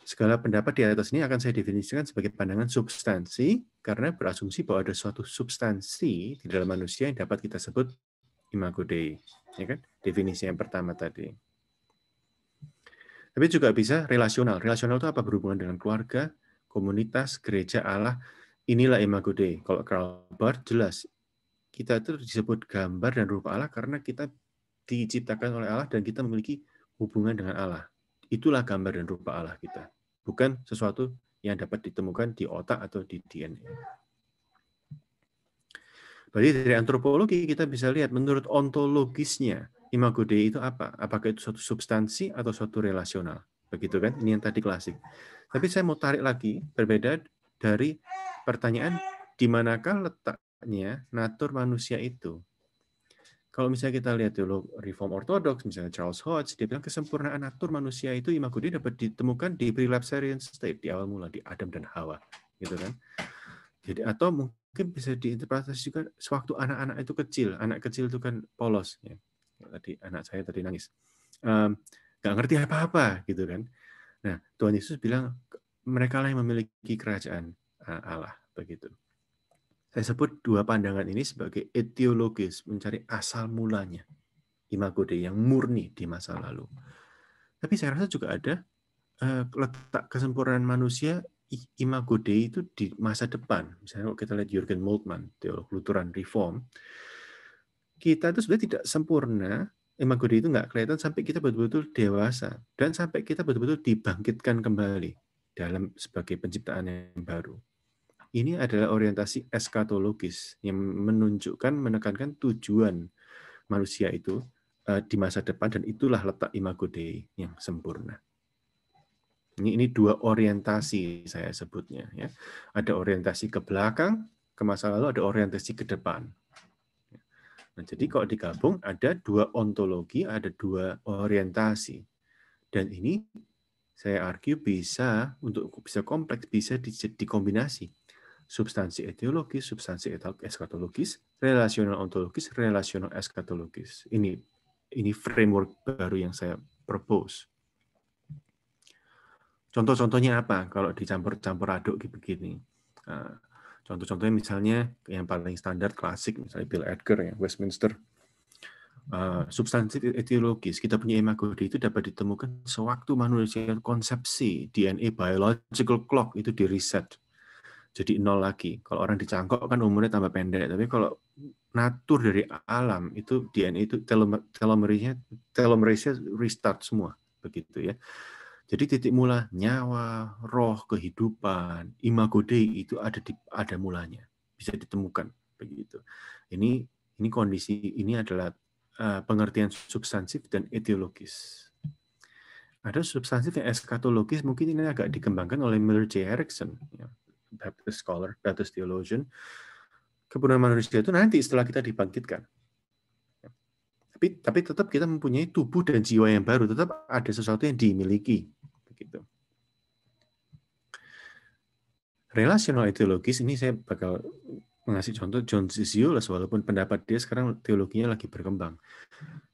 Segala pendapat di atas ini akan saya definisikan sebagai pandangan substansi, karena berasumsi bahwa ada suatu substansi di dalam manusia yang dapat kita sebut Imago Dei. Ya kan? Definisi yang pertama tadi. Tapi juga bisa relasional. Relasional itu apa? Berhubungan dengan keluarga, komunitas, gereja, Allah. Inilah Imago Dei. Kalau Karl Barth jelas, kita itu disebut gambar dan rupa Allah karena kita diciptakan oleh Allah dan kita memiliki hubungan dengan Allah. Itulah gambar dan rupa Allah kita. Bukan sesuatu yang dapat ditemukan di otak atau di DNA. Berarti dari antropologi kita bisa lihat menurut ontologisnya, Imago Dei itu apa? Apakah itu suatu substansi atau suatu relasional? Begitu kan? Ini yang tadi klasik. Tapi saya mau tarik lagi, berbeda dari pertanyaan, di manakah letaknya natur manusia itu? Kalau misalnya kita lihat teolog Reform Orthodox, misalnya Charles Hodge, dia bilang kesempurnaan natur manusia itu Imago Dei dapat ditemukan di prelapsarian state, di awal mula, di Adam dan Hawa. Gitu kan? Jadi, atau mungkin bisa diinterpretasikan sewaktu anak-anak itu kecil. Anak kecil itu kan polos. Ya. Tadi anak saya tadi nangis. Nggak ngerti apa-apa, gitu kan. Nah, Tuhan Yesus bilang, mereka lah yang memiliki kerajaan Allah. Begitu. Saya sebut 2 pandangan ini sebagai etiologis, mencari asal mulanya. Imago Dei yang murni di masa lalu. Tapi saya rasa juga ada letak kesempurnaan manusia, Imago Dei itu di masa depan. Misalnya kalau kita lihat Jürgen Moltmann, teolog Lutheran Reform, kita itu sebenarnya tidak sempurna, Imago Dei itu nggak kelihatan sampai kita betul-betul dewasa, dan sampai kita betul-betul dibangkitkan kembali dalam sebagai penciptaan yang baru. Ini adalah orientasi eskatologis yang menunjukkan, menekankan tujuan manusia itu di masa depan, dan itulah letak Imago Dei yang sempurna. Ini 2 orientasi saya sebutnya. Ya. Ada orientasi ke belakang, ke masa lalu, ada orientasi ke depan. Nah, jadi kalau digabung ada 2 ontologi, ada 2 orientasi. Dan ini saya argue bisa, untuk bisa kompleks, bisa dikombinasi. Substansi etiologis, substansi eskatologis, relasional ontologis, relasional eskatologis. Ini framework baru yang saya propose. Contoh-contohnya apa kalau dicampur-campur aduk begini? Contoh-contohnya misalnya yang paling standar klasik, misalnya Bill Edgar ya, Westminster. Substantif etiologis, kita punya imago Dei itu dapat ditemukan sewaktu manusia konsepsi, DNA biological clock itu di reset. Jadi 0 lagi. Kalau orang dicangkok kan umurnya tambah pendek, tapi kalau natur dari alam itu DNA itu telomerase restart semua, begitu ya. Jadi titik mula nyawa, roh, kehidupan, imago Dei itu ada mulanya, bisa ditemukan begitu. Ini kondisi ini adalah pengertian substansif dan etiologis. Ada substansif yang eskatologis, mungkin ini agak dikembangkan oleh Miller J. Erickson, ya, Baptist scholar, Baptist theologian. Kebenaran manusia itu nanti setelah kita dibangkitkan. Tapi tetap kita mempunyai tubuh dan jiwa yang baru, tetap ada sesuatu yang dimiliki. Begitu. Relational etiologis ini saya bakal mengasih contoh John Zizioulas, walaupun pendapat dia sekarang teologinya lagi berkembang.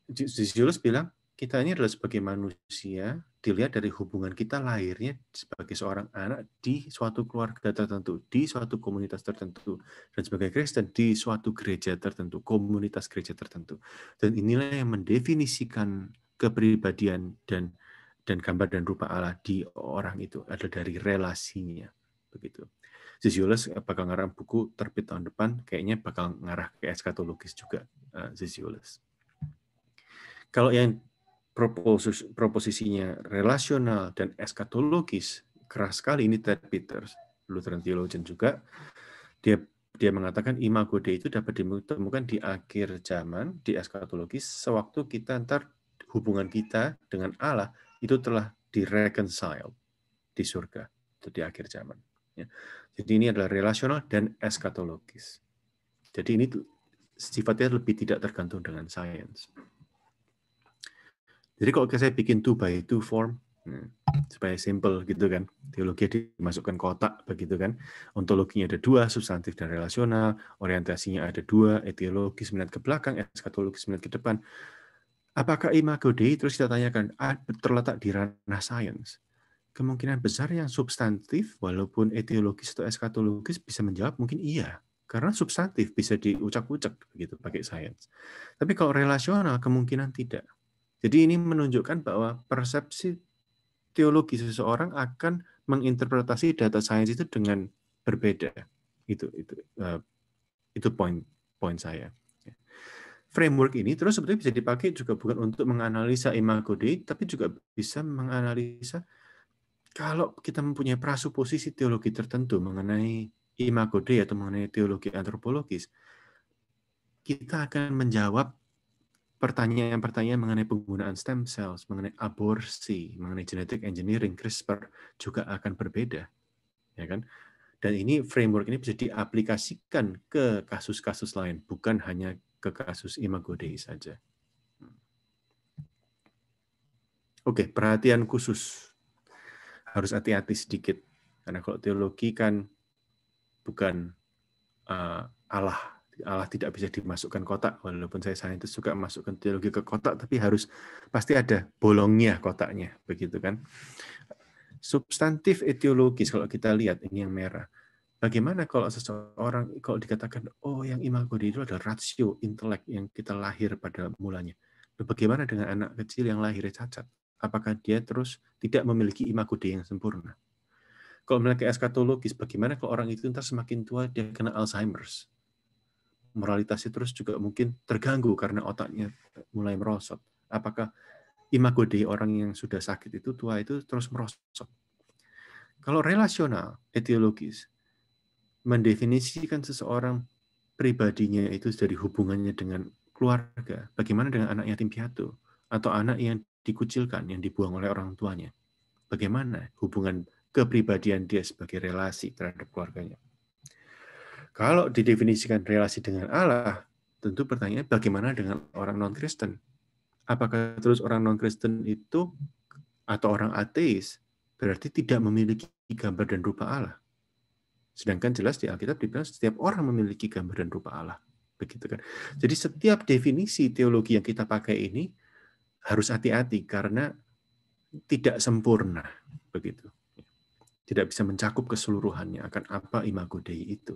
Zizioulas bilang, kita ini adalah sebagai manusia, dilihat dari hubungan kita lahirnya sebagai seorang anak di suatu keluarga tertentu, di suatu komunitas tertentu, dan sebagai Kristen di suatu gereja tertentu, komunitas gereja tertentu. Dan inilah yang mendefinisikan kepribadian dan gambar dan rupa Allah di orang itu, adalah dari relasinya. Begitu. Zizioulas bakal ngarang buku terbit tahun depan, kayaknya bakal ngarah ke eskatologis juga, Zizioulas. Kalau yang proposisinya relasional dan eskatologis, keras sekali ini Ted Peters, Lutheran theologian juga, dia mengatakan imago Dei itu dapat ditemukan di akhir zaman, di eskatologis, sewaktu kita hubungan kita dengan Allah itu telah direconcile di surga, itu di akhir zaman. Ya. Jadi ini adalah relasional dan eskatologis. Jadi ini sifatnya lebih tidak tergantung dengan sains. Jadi kalau saya bikin 2x2 form, supaya simple gitu kan, teologi dimasukkan kotak begitu kan, ontologinya ada 2, substantif dan relasional, orientasinya ada 2, etiologis melihat ke belakang, eskatologis melihat ke depan. Apakah imago Dei, terus kita tanyakan, terletak di ranah sains? Kemungkinan besar yang substantif, walaupun etiologis atau eskatologis bisa menjawab mungkin iya, karena substantif bisa diucak-ucak begitu pakai sains. Tapi kalau relasional kemungkinan tidak. Jadi ini menunjukkan bahwa persepsi teologi seseorang akan menginterpretasi data sains itu dengan berbeda. Itu poin saya. Framework ini terus sebetulnya bisa dipakai juga bukan untuk menganalisa imago Dei, tapi juga bisa menganalisa kalau kita mempunyai prasuposisi teologi tertentu mengenai imago Dei atau mengenai teologi antropologis, kita akan menjawab pertanyaan-pertanyaan mengenai penggunaan stem cells, mengenai aborsi, mengenai genetic engineering, CRISPR juga akan berbeda, ya kan? Dan ini framework ini bisa diaplikasikan ke kasus-kasus lain, bukan hanya ke kasus imago Dei saja. Oke, perhatian khusus. Harus hati-hati sedikit, karena kalau teologi kan bukan Allah tidak bisa dimasukkan kotak, walaupun saya saintis juga masukkan teologi ke kotak, tapi pasti ada bolongnya kotaknya, begitu kan? Substantif etiologis kalau kita lihat ini yang merah. Bagaimana kalau seseorang kalau dikatakan yang imago Dei itu adalah rasio intelek yang kita lahir pada mulanya. Bagaimana dengan anak kecil yang lahirnya cacat? Apakah dia terus tidak memiliki imago Dei yang sempurna? Kalau mereka eskatologis, bagaimana kalau orang itu ntar semakin tua dia kena Alzheimer's? Moralitasnya terus juga mungkin terganggu karena otaknya mulai merosot. Apakah imago Dei orang yang sudah sakit itu, tua itu terus merosot? Kalau relasional, etiologis, mendefinisikan seseorang pribadinya itu dari hubungannya dengan keluarga. Bagaimana dengan anak yatim piatu? Atau anak yang dikucilkan, yang dibuang oleh orang tuanya? Bagaimana hubungan kepribadian dia sebagai relasi terhadap keluarganya? Kalau didefinisikan relasi dengan Allah, tentu pertanyaannya bagaimana dengan orang non-Kristen? Apakah terus orang non-Kristen itu atau orang ateis berarti tidak memiliki gambar dan rupa Allah? Sedangkan jelas di Alkitab dibilang setiap orang memiliki gambar dan rupa Allah. Begitu kan? Jadi setiap definisi teologi yang kita pakai ini harus hati-hati karena tidak sempurna, begitu. tidak bisa mencakup keseluruhannya akan apa Imago Dei itu.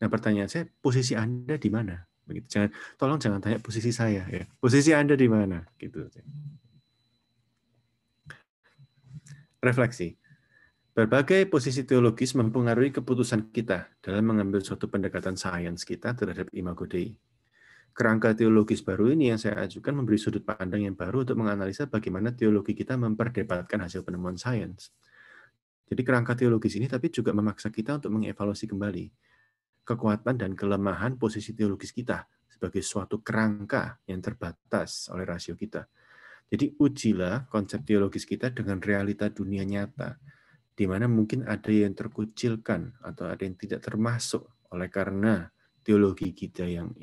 Nah, pertanyaan saya, posisi Anda di mana? Begitu. Tolong jangan tanya posisi saya ya. Posisi Anda di mana? Gitu. Refleksi. Berbagai posisi teologis mempengaruhi keputusan kita dalam mengambil suatu pendekatan sains kita terhadap Imago Dei. Kerangka teologis baru ini yang saya ajukan memberi sudut pandang yang baru untuk menganalisa bagaimana teologi kita memperdebatkan hasil penemuan sains. Jadi kerangka teologis ini tapi juga memaksa kita untuk mengevaluasi kembali kekuatan dan kelemahan posisi teologis kita sebagai suatu kerangka yang terbatas oleh rasio kita. Jadi ujilah konsep teologis kita dengan realita dunia nyata, di mana mungkin ada yang terkucilkan atau ada yang tidak termasuk oleh karena teologi kita yang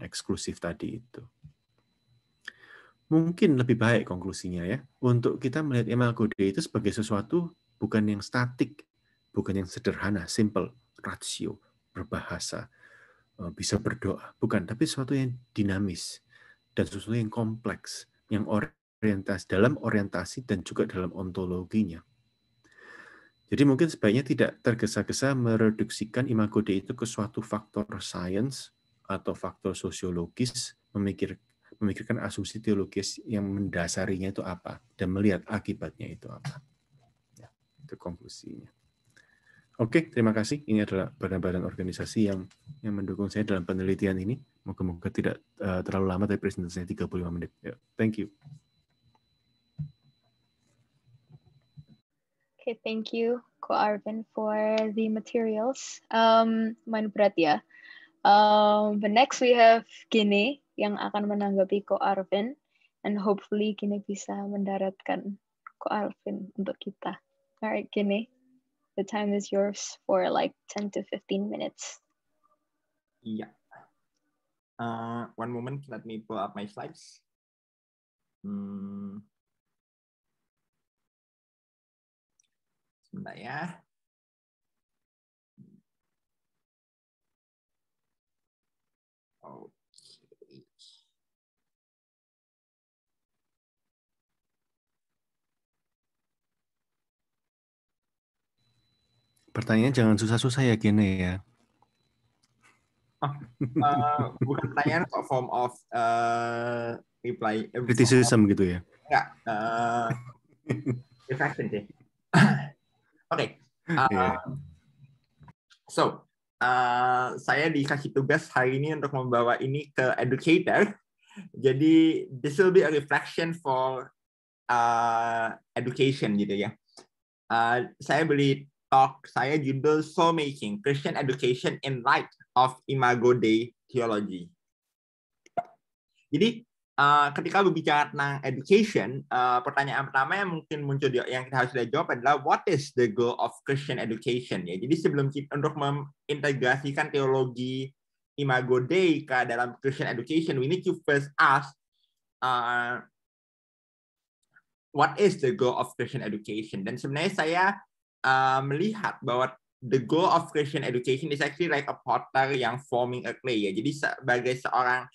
eksklusif tadi itu. Mungkin lebih baik konklusinya ya, untuk kita melihat Imago Dei itu sebagai sesuatu bukan yang statik, bukan yang sederhana, simple, rasio, berbahasa, bisa berdoa, bukan, tapi sesuatu yang dinamis dan sesuatu yang kompleks, yang dalam orientasi dan juga dalam ontologinya. Jadi mungkin sebaiknya tidak tergesa-gesa mereduksikan Imago Dei itu ke suatu faktor sains atau faktor sosiologis, memikirkan asumsi teologis yang mendasarinya itu apa, dan melihat akibatnya itu apa. Ya, itu konklusinya. Oke, terima kasih. Ini adalah badan-badan organisasi yang mendukung saya dalam penelitian ini. Moga-moga tidak terlalu lama, tapi presentasinya 35 menit. Ya, thank you. Okay, thank you, Ko Arvin, for the materials. Main berat ya. But next we have Gine yang akan menanggapi Ko Arvin, and hopefully Gine bisa mendaratkan Ko Arvin untuk kita. Alright, Gine, the time is yours for like 10 to 15 minutes. Yeah. One moment, let me pull up my slides. Sebentar ya. Oke. Pertanyaan jangan susah-susah ya, Gene ya. Bukan pertanyaan kok, form of reply. Criticism gitu ya? Enggak. Reflection sih. Oke. So, saya dikasih tugas hari ini untuk membawa ini ke educator. Jadi, this will be a reflection for education gitu ya. Saya beli talk, saya judul Soul Making, Christian Education in Light of Imago Dei Theology. Jadi, ketika berbicara tentang education, pertanyaan pertama yang mungkin muncul yang kita harus jawab adalah what is the goal of Christian education ya. Jadi sebelum kita untuk mengintegrasikan teologi Imago Dei ke dalam Christian education, we need to first ask what is the goal of Christian education. Dan sebenarnya saya melihat bahwa the goal of Christian education is actually like a potter yang forming a clay ya. Jadi sebagai seorang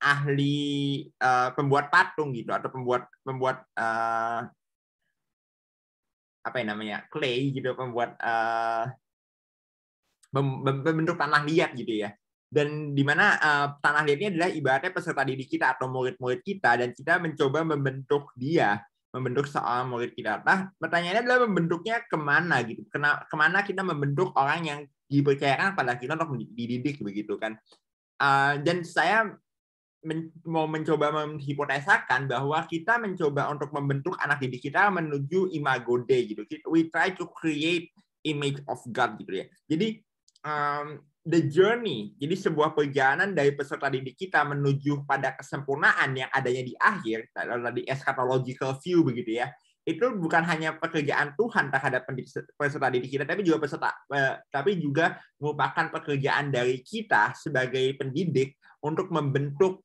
ahli pembuat patung gitu atau pembuat apa yang namanya clay gitu, pembuat membentuk tanah liat gitu ya. Dan di mana tanah liat ini adalah ibaratnya peserta didik kita atau murid-murid kita, dan kita mencoba membentuk dia, membentuk seorang murid kita. Nah, pertanyaannya adalah membentuknya kemana gitu? Kemana kita membentuk orang yang dipercayakan pada kita untuk dididik begitu kan? Dan saya mau mencoba menghipotesakan bahwa kita mencoba untuk membentuk anak didik kita menuju Imago Dei gitu. We try to create image of God gitu ya. Jadi the journey, jadi sebuah perjalanan dari peserta didik kita menuju pada kesempurnaan yang adanya di akhir, di eschatological view begitu ya. Itu bukan hanya pekerjaan Tuhan terhadap peserta didik kita, tapi juga merupakan pekerjaan dari kita sebagai pendidik untuk membentuk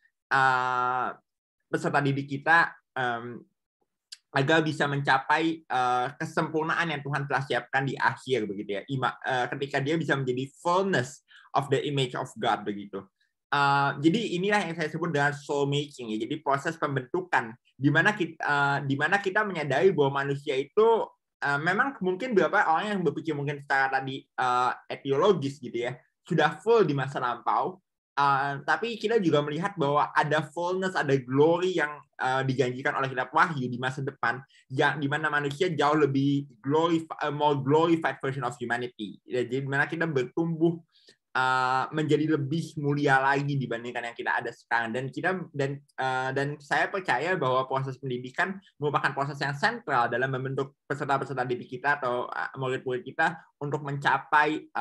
peserta didik kita agar bisa mencapai kesempurnaan yang Tuhan telah siapkan di akhir begitu ya. Ketika dia bisa menjadi fullness of the image of God begitu. Jadi inilah yang saya sebut dengan soul making ya. Jadi proses pembentukan di mana kita menyadari bahwa manusia itu memang mungkin beberapa orang yang berpikir mungkin secara tadi etiologis gitu ya, sudah full di masa lampau, tapi kita juga melihat bahwa ada fullness, ada glory yang dijanjikan oleh kitab Wahyu di masa depan, di mana manusia jauh lebih more glorified version of humanity. Jadi di mana kita bertumbuh menjadi lebih mulia lagi dibandingkan yang kita ada sekarang, dan saya percaya bahwa proses pendidikan merupakan proses yang sentral dalam membentuk peserta-peserta didik kita atau murid-murid kita untuk mencapai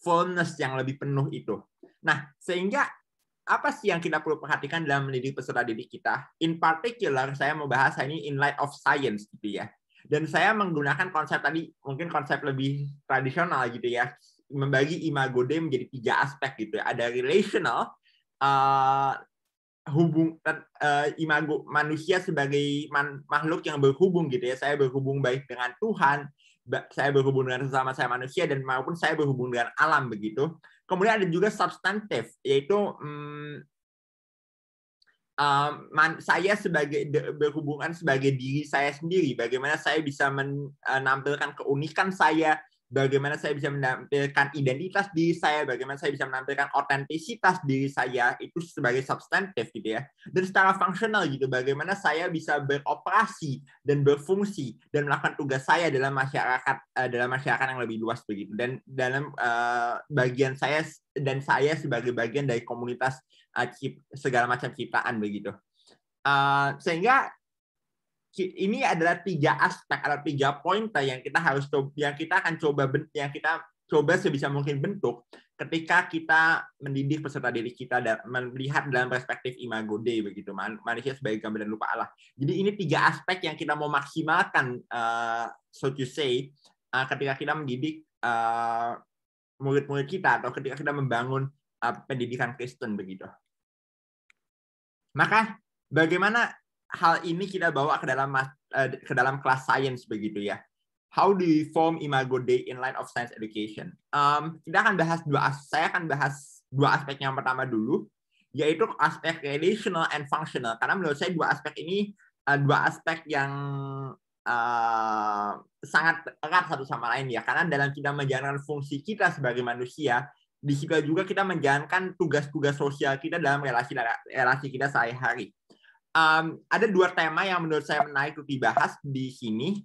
fullness yang lebih penuh itu. Nah, sehingga apa sih yang kita perlu perhatikan dalam mendidik peserta didik kita? In particular, saya mau bahas ini in light of science gitu ya. Dan saya menggunakan konsep tadi, mungkin konsep lebih tradisional gitu ya, membagi imago Dei menjadi 3 aspek gitu ya. Ada relational, imago manusia sebagai makhluk yang berhubung gitu ya. Saya berhubung baik dengan Tuhan, saya berhubung dengan sesama saya manusia, dan maupun saya berhubung dengan alam begitu. Kemudian ada juga substantif, yaitu saya berhubungan sebagai diri saya sendiri, bagaimana saya bisa menampilkan keunikan saya, bagaimana saya bisa menampilkan identitas diri saya, bagaimana saya bisa menampilkan otentisitas diri saya, itu sebagai substantif gitu ya. Dan secara fungsional gitu, bagaimana saya bisa beroperasi dan berfungsi dan melakukan tugas saya dalam masyarakat yang lebih luas begitu. Dan dalam bagian saya sebagai bagian dari komunitas segala macam ciptaan begitu. Sehingga ini adalah 3 aspek, ada 3 poin yang kita akan coba sebisa mungkin bentuk ketika kita mendidik peserta didik kita dan melihat dalam perspektif imago Dei begitu, manusia sebagai gambar dan rupa Allah. Jadi ini 3 aspek yang kita mau maksimalkan, so to say, ketika kita mendidik murid-murid kita atau ketika kita membangun pendidikan Kristen begitu. Maka bagaimana hal ini kita bawa ke dalam kelas science begitu ya. How do we form imago Dei in light of science education? Kita akan bahas saya akan bahas 2 aspek yang pertama dulu, yaitu aspek relational and functional. Karena menurut saya 2 aspek ini 2 aspek yang sangat erat satu sama lain ya. Karena dalam kita menjalankan fungsi kita sebagai manusia, di situ juga kita menjalankan tugas-tugas sosial kita dalam relasi kita sehari-hari. Ada 2 tema yang menurut saya menarik untuk dibahas di sini,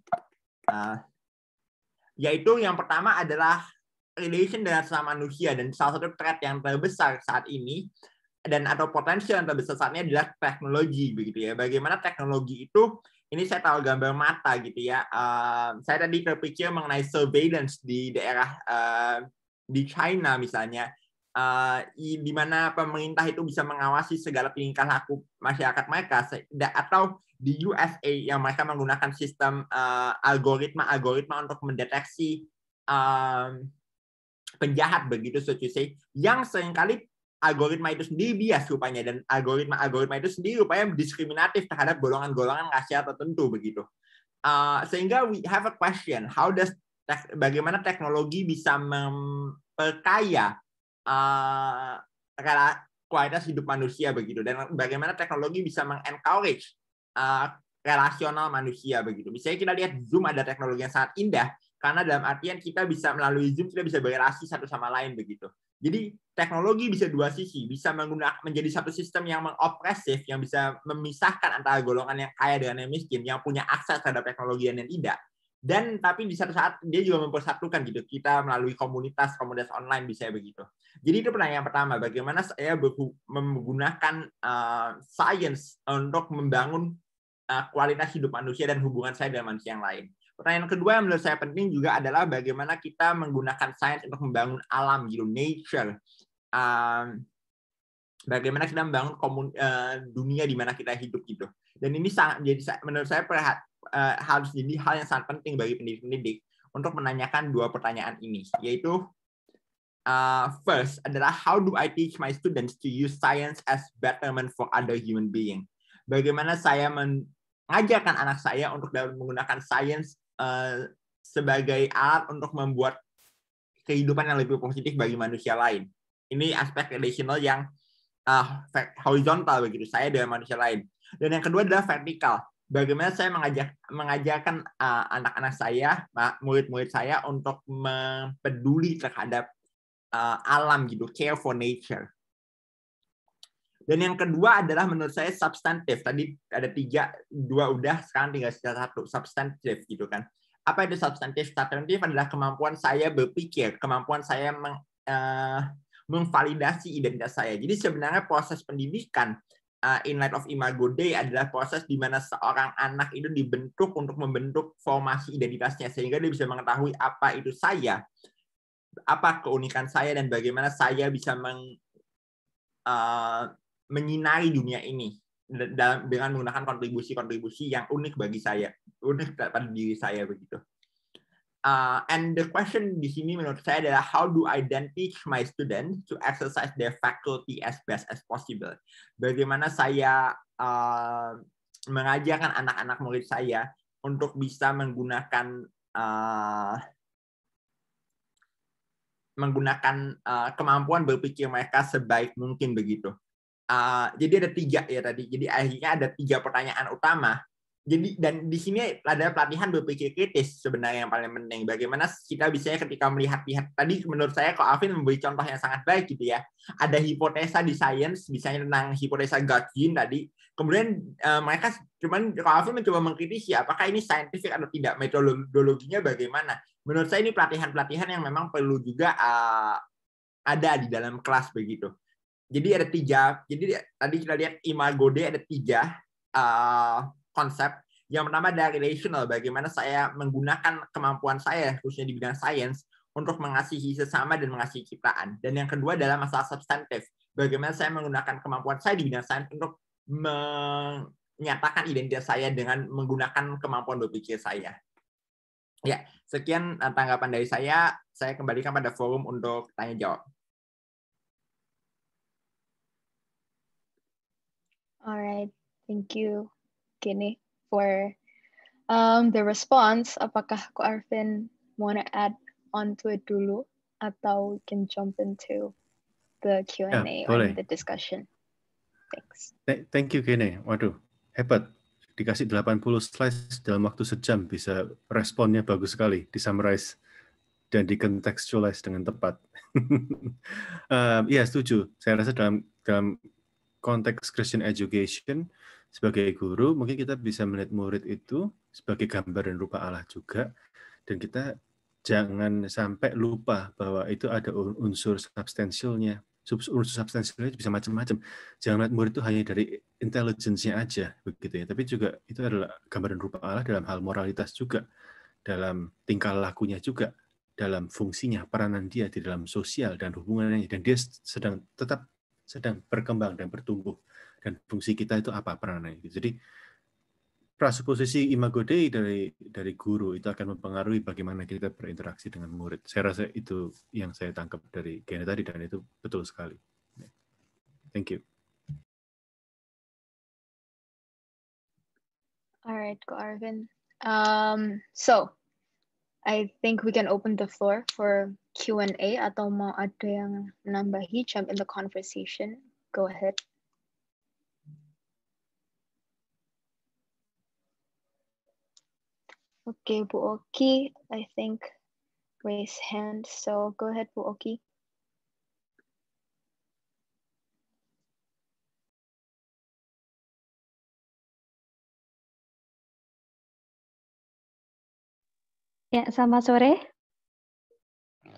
yaitu yang pertama adalah relation dengan sesama manusia, dan salah satu threat yang terbesar saat ini dan atau potensial yang terbesar saat ini adalah teknologi begitu ya. Bagaimana teknologi itu, ini saya tahu gambar mata gitu ya. Saya tadi terpikir mengenai surveillance di daerah di China misalnya. Di mana pemerintah itu bisa mengawasi segala tingkah laku masyarakat mereka, atau di USA yang mereka menggunakan sistem algoritma untuk mendeteksi penjahat begitu, so to say, yang seringkali algoritma itu sendiri bias rupanya, dan algoritma itu sendiri rupanya diskriminatif terhadap golongan-golongan rasial tertentu begitu. Sehingga we have a question, bagaimana teknologi bisa memperkaya kualitas hidup manusia begitu, dan bagaimana teknologi bisa mengencourage relasional manusia begitu. Misalnya kita lihat Zoom, ada teknologi yang sangat indah karena dalam artian kita bisa melalui Zoom kita bisa berelasi satu sama lain begitu. Jadi teknologi bisa 2 sisi, bisa menjadi satu sistem yang mengopresif, yang bisa memisahkan antara golongan yang kaya dengan yang miskin, yang punya akses terhadap teknologi dan yang tidak. Dan tapi di satu saat dia juga mempersatukan gitu, kita melalui komunitas online bisa begitu. Jadi itu pertanyaan pertama, bagaimana saya menggunakan science untuk membangun kualitas hidup manusia dan hubungan saya dengan manusia yang lain. Pertanyaan kedua yang menurut saya penting juga adalah bagaimana kita menggunakan science untuk membangun alam gitu, nature. Bagaimana kita membangun dunia di mana kita hidup gitu. Dan ini sangat jadi menurut saya harus jadi hal yang sangat penting bagi pendidik-pendidik untuk menanyakan 2 pertanyaan ini, yaitu first adalah how do I teach my students to use science as betterment for other human being? Bagaimana saya mengajarkan anak saya untuk dapat menggunakan science sebagai alat untuk membuat kehidupan yang lebih positif bagi manusia lain. Ini aspek relational yang horizontal begitu, saya dengan manusia lain. Dan yang kedua adalah vertikal. bagaimana saya mengajarkan anak-anak saya, murid-murid saya untuk peduli terhadap alam gitu, care for nature. Dan yang kedua adalah menurut saya substantif. Tadi ada 3, 2 udah, sekarang tinggal sisa 1, substantif gitu kan. Apa itu substantif? Substantif adalah kemampuan saya berpikir, kemampuan saya memvalidasi identitas saya. Jadi sebenarnya proses pendidikan in light of Imago Dei adalah proses di mana seorang anak itu dibentuk untuk membentuk formasi identitasnya, sehingga dia bisa mengetahui apa itu saya, apa keunikan saya, dan bagaimana saya bisa menyinari dunia ini dengan menggunakan kontribusi-kontribusi yang unik bagi saya, unik pada diri saya begitu. And the question di sini menurut saya adalah how do I then teach my students to exercise their faculty as best as possible? Bagaimana saya mengajarkan anak-anak murid saya untuk bisa menggunakan kemampuan berpikir mereka sebaik mungkin begitu. Jadi ada 3 ya tadi. Jadi akhirnya ada 3 pertanyaan utama. Jadi dan di sini ada pelatihan berpikir kritis sebenarnya yang paling penting. Bagaimana kita bisa ketika melihat tadi menurut saya Ko Alvin memberi contoh yang sangat baik gitu ya. Ada hipotesa di sains, misalnya tentang hipotesa Gaussian tadi. Kemudian mereka Ko Alvin mencoba mengkritisi apakah ini saintifik atau tidak, metodologinya bagaimana. Menurut saya ini pelatihan-pelatihan yang memang perlu juga ada di dalam kelas begitu. Jadi ada 3. Jadi tadi kita lihat Imago Dei ada 3 konsep. Yang pertama adalah relational, bagaimana saya menggunakan kemampuan saya khususnya di bidang sains untuk mengasihi sesama dan mengasihi ciptaan. Dan yang kedua adalah masalah substantif, bagaimana saya menggunakan kemampuan saya di bidang sains untuk menyatakan identitas saya dengan menggunakan kemampuan berpikir saya. Ya, sekian tanggapan dari saya kembalikan pada forum untuk tanya jawab. Alright, thank you, Kini, for the response. Apakah Ko Arvin wanna add on to it dulu, atau we can jump into the Q&A or the discussion? Thanks. Thank you, Kini. Waduh, hebat. Dikasih 80 slides dalam waktu sejam, bisa responnya bagus sekali, disummarize dan dikontekstualize dengan tepat. Ya, setuju. Saya rasa dalam konteks Christian education sebagai guru, mungkin kita bisa melihat murid itu sebagai gambar dan rupa Allah juga, dan kita jangan sampai lupa bahwa itu ada unsur substansialnya. Unsur substansialnya bisa macam-macam. Jangan lihat murid itu hanya dari intelligence-nya aja, begitu ya. Tapi juga itu adalah gambar dan rupa Allah dalam hal moralitas juga, dalam tingkah lakunya juga, dalam fungsinya, peranan dia di dalam sosial dan hubungannya, dan dia sedang berkembang dan bertumbuh, dan fungsi kita itu apa peranannya. Jadi prasuposisi Imago Dei dari guru itu akan mempengaruhi bagaimana kita berinteraksi dengan murid. Saya rasa itu yang saya tangkap dari Kini tadi, dan itu betul sekali. Thank you. Alright, Ko Arvin. So I think we can open the floor for Q&A, atau mau ada yang menambahi, jump in the conversation. Go ahead. Okay, Bu Oki, I think raise hand. So go ahead, Bu Oki. Ya, selamat sore.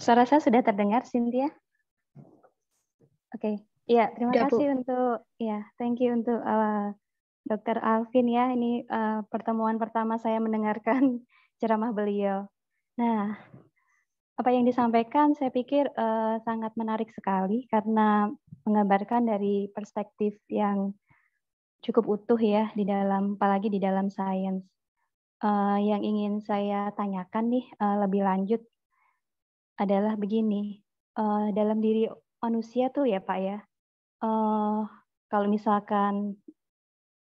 Suara saya sudah terdengar, Cynthia? Oke, ya, terima kasih untuk, ya, thank you untuk Dr. Alvin ya. Ini pertemuan pertama saya mendengarkan ceramah beliau. Nah, apa yang disampaikan saya pikir sangat menarik sekali karena menggambarkan dari perspektif yang cukup utuh ya di dalam, apalagi di dalam sains. Yang ingin saya tanyakan nih lebih lanjut adalah begini, dalam diri manusia tuh ya Pak ya, kalau misalkan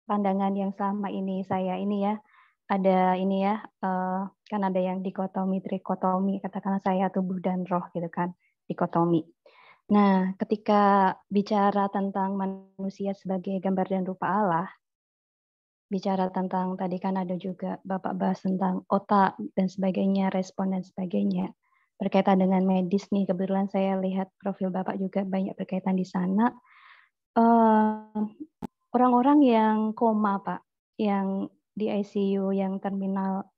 pandangan yang selama ini saya ini ya, ada ini ya, kan ada yang dikotomi, trikotomi, katakanlah saya tubuh dan roh gitu kan, dikotomi. Nah, ketika bicara tentang manusia sebagai gambar dan rupa Allah, bicara tentang tadi kan ada juga Bapak bahas tentang otak dan sebagainya, respon dan sebagainya. Berkaitan dengan medis nih, kebetulan saya lihat profil Bapak juga banyak berkaitan di sana. Orang-orang yang koma, Pak, yang di ICU, yang terminal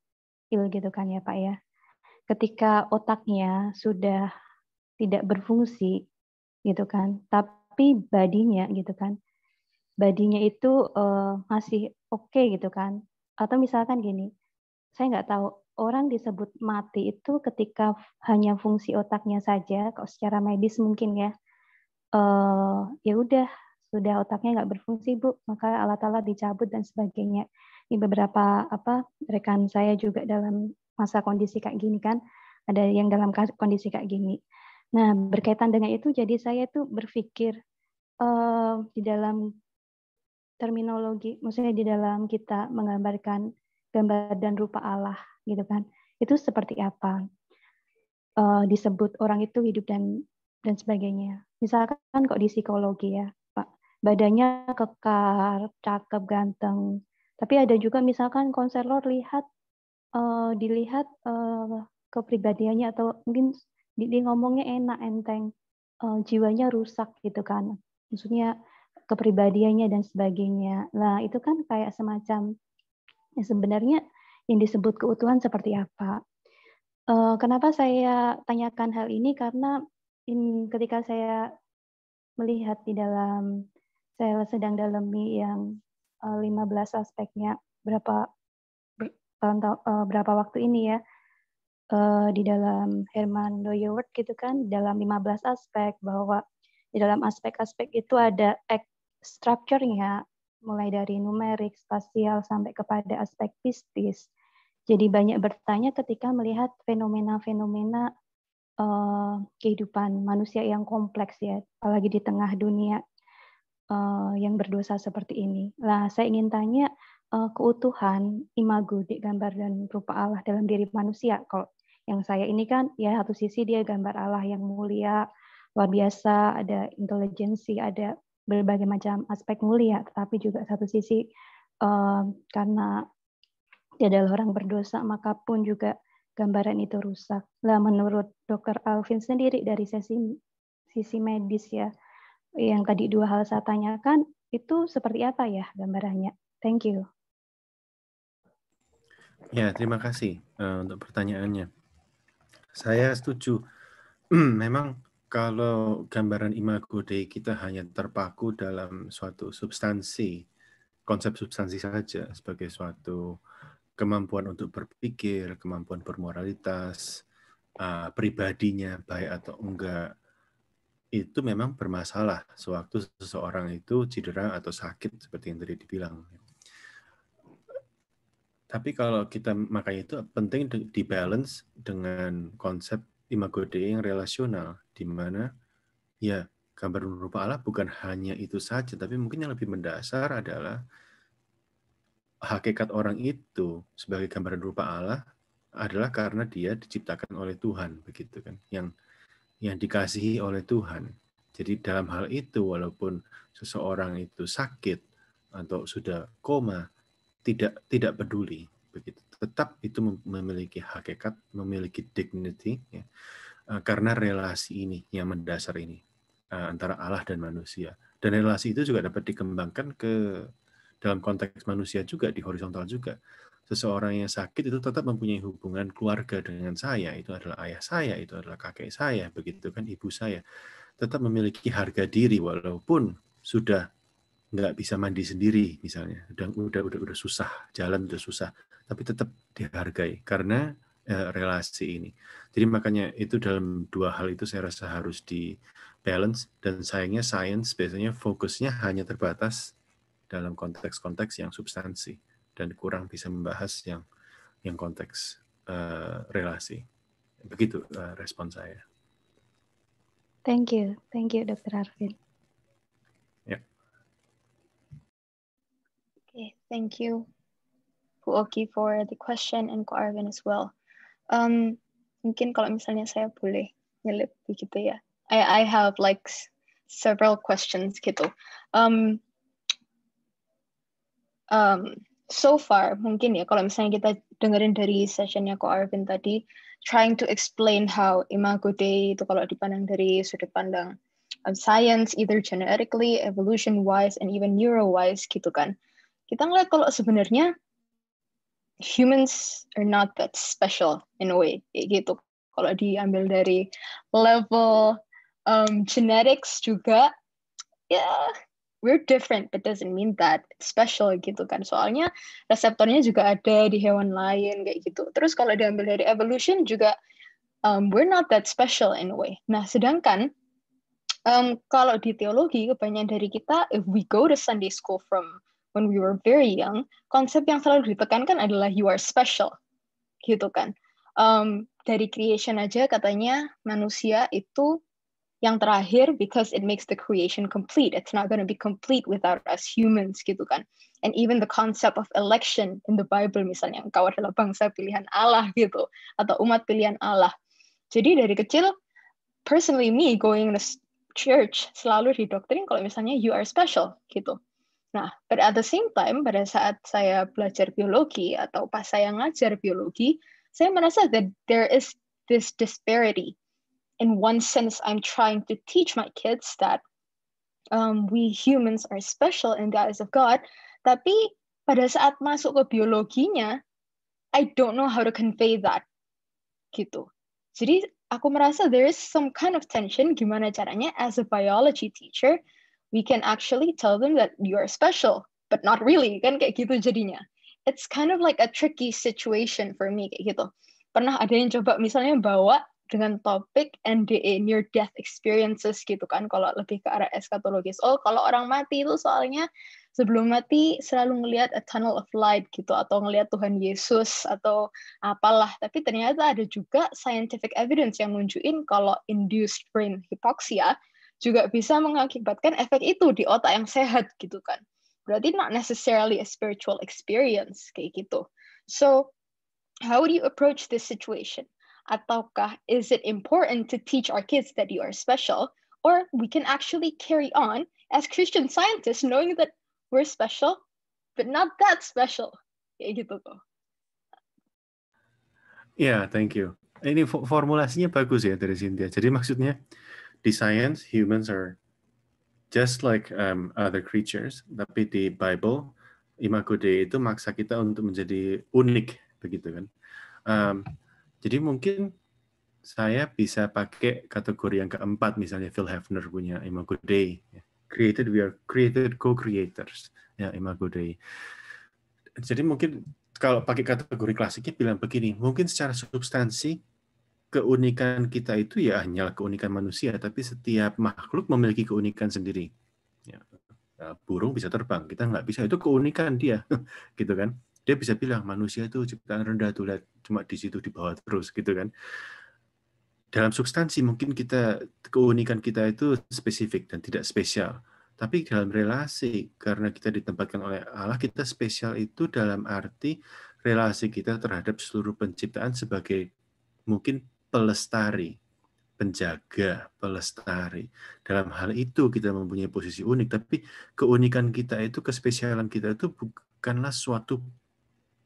ill gitu kan ya, Pak ya. Ketika otaknya sudah tidak berfungsi gitu kan, tapi badinya gitu kan, badinya itu masih oke gitu kan. Atau misalkan gini, saya nggak tahu, orang disebut mati itu ketika hanya fungsi otaknya saja, kalau secara medis mungkin ya, ya udah, sudah otaknya nggak berfungsi Bu, maka alat-alat dicabut dan sebagainya. Ini beberapa rekan saya juga dalam masa kondisi kayak gini kan, ada yang dalam kondisi kayak gini. Nah, berkaitan dengan itu, jadi saya tuh berpikir di dalam terminologi, maksudnya di dalam kita menggambarkan gambar dan rupa Allah, gitu kan? Itu seperti apa? Disebut orang itu hidup dan sebagainya. Misalkan kok di psikologi ya, Pak, badannya kekar, cakep, ganteng. Tapi ada juga misalkan konselor dilihat kepribadiannya atau mungkin dia ngomongnya enak, enteng, jiwanya rusak gitu kan. Maksudnya kepribadiannya dan sebagainya. Nah, itu kan kayak semacam ya sebenarnya yang disebut keutuhan seperti apa. Kenapa saya tanyakan hal ini? Karena ketika saya melihat di dalam, saya sedang dalami yang 15 aspeknya berapa waktu ini ya, di dalam Herman Dooyeweerd gitu kan, dalam 15 aspek, bahwa di dalam aspek-aspek itu ada structure-nya, mulai dari numerik, spasial, sampai kepada aspek pistis. Jadi banyak bertanya ketika melihat fenomena-fenomena kehidupan manusia yang kompleks ya, apalagi di tengah dunia yang berdosa seperti ini. Nah, saya ingin tanya keutuhan, imago, gambar dan rupa Allah dalam diri manusia. Kalau yang saya ini kan, ya satu sisi dia gambar Allah yang mulia, luar biasa, ada intelijensi, ada berbagai macam aspek mulia, tetapi juga satu sisi karena dia adalah orang berdosa, maka pun juga gambaran itu rusak. Nah, menurut Dr. Alvin sendiri dari sisi medis ya, yang tadi dua hal saya tanyakan, itu seperti apa ya gambarannya? Thank you. Ya, terima kasih untuk pertanyaannya. Saya setuju. Memang kalau gambaran imago Dei kita hanya terpaku dalam suatu substansi, konsep substansi saja sebagai suatu kemampuan untuk berpikir, kemampuan bermoralitas, pribadinya baik atau enggak, itu memang bermasalah sewaktu seseorang itu cedera atau sakit seperti yang tadi dibilang. Tapi kalau kita, makanya itu penting dibalance dengan konsep imago Dei yang relasional, di mana ya gambar rupa Allah bukan hanya itu saja, tapi mungkin yang lebih mendasar adalah hakikat orang itu sebagai gambaran rupa Allah adalah karena dia diciptakan oleh Tuhan, begitu kan, yang dikasihi oleh Tuhan. Jadi dalam hal itu, walaupun seseorang itu sakit atau sudah koma, tidak peduli, begitu. Tetap itu memiliki hakikat, memiliki dignity, ya, karena relasi ini yang mendasar ini antara Allah dan manusia. Dan relasi itu juga dapat dikembangkan ke dalam konteks manusia juga, di horizontal juga. Seseorang yang sakit itu tetap mempunyai hubungan keluarga dengan saya, itu adalah ayah saya, itu adalah kakek saya, begitu kan, ibu saya. Tetap memiliki harga diri walaupun sudah nggak bisa mandi sendiri misalnya, udah susah, jalan udah susah, tapi tetap dihargai karena relasi ini. Jadi makanya itu dalam dua hal itu saya rasa harus di balance, dan sayangnya science biasanya fokusnya hanya terbatas dalam konteks-konteks yang substansi dan kurang bisa membahas yang konteks relasi. Begitu respon saya. Thank you, Dr. Arvin. Ya. Okay, thank you, Bu Oki, for the question, and Ko Arvin as well. Mungkin kalau misalnya saya boleh nyelip begitu ya. I have like several questions gitu. so far mungkin ya kalau misalnya kita dengerin dari sessionnya Ko Arvin tadi, trying to explain how Imago Dei itu kalau dipandang dari sudut pandang science, either genetically, evolution wise, and even neuro wise gitu kan. Kita ngeliat kalau sebenarnya humans are not that special in a way gitu. Kalau diambil dari level genetics juga, ya we're different, but doesn't mean that it's special gitu kan. Soalnya reseptornya juga ada di hewan lain kayak gitu. Terus kalau diambil dari evolution juga, we're not that special in a way. Nah, sedangkan kalau di teologi, kebanyakan dari kita, if we go to Sunday school from when we were very young, konsep yang selalu ditekankan adalah you are special, gitu kan. Dari creation aja katanya manusia itu yang terakhir because it makes the creation complete. It's not going to be complete without us humans gitu kan. And even the concept of election in the Bible misalnya, engkau adalah bangsa pilihan Allah gitu, atau umat pilihan Allah. Jadi dari kecil, personally me going to church selalu didoktrin kalau misalnya you are special gitu. Nah, but at the same time, pada saat saya belajar biologi atau pas saya ngajar biologi, saya merasa that there is this disparity. In one sense, I'm trying to teach my kids that we humans are special in the eyes of God. Tapi pada saat masuk ke biologinya, I don't know how to convey that. Gitu. Jadi aku merasa there is some kind of tension. Gimana caranya as a biology teacher, we can actually tell them that you are special, but not really. Kan kayak gitu jadinya. It's kind of like a tricky situation for me kayak gitu. Pernah ada yang coba misalnya bawa dengan topik NDE, near death experiences gitu kan, kalau lebih ke arah eskatologis. Oh, kalau orang mati itu soalnya sebelum mati selalu ngelihat a tunnel of light gitu, atau ngelihat Tuhan Yesus atau apalah. Tapi ternyata ada juga scientific evidence yang nunjukin kalau induced brain hypoxia juga bisa mengakibatkan efek itu di otak yang sehat gitu kan. Berarti not necessarily a spiritual experience kayak gitu. So, how do you approach this situation? Ataukah is it important to teach our kids that you are special, or we can actually carry on as Christian scientists knowing that we're special, but not that special. Kayak gitu tuh. Ya, thank you. Ini formulasinya bagus ya dari Cynthia. Jadi maksudnya di science, humans are just like other creatures, tapi di Bible, Imago Dei itu maksa kita untuk menjadi unik, begitu kan. Jadi mungkin saya bisa pakai kategori yang keempat, misalnya Phil Hefner punya Imago Dei. We are created co-creators, ya Imago Dei. Jadi mungkin kalau pakai kategori klasiknya bilang begini, mungkin secara substansi keunikan kita itu ya hanyalah keunikan manusia, tapi setiap makhluk memiliki keunikan sendiri. Ya, burung bisa terbang, kita nggak bisa, itu keunikan dia, gitu kan. Dia bisa bilang manusia itu ciptaan rendah tuh, lihat cuma di situ di bawah terus, gitu kan. Dalam substansi mungkin keunikan kita itu spesifik dan tidak spesial. Tapi dalam relasi, karena kita ditempatkan oleh Allah, kita spesial itu dalam arti relasi kita terhadap seluruh penciptaan sebagai mungkin pelestari, penjaga, pelestari. Dalam hal itu kita mempunyai posisi unik, tapi keunikan kita itu, kespesialan kita itu bukanlah suatu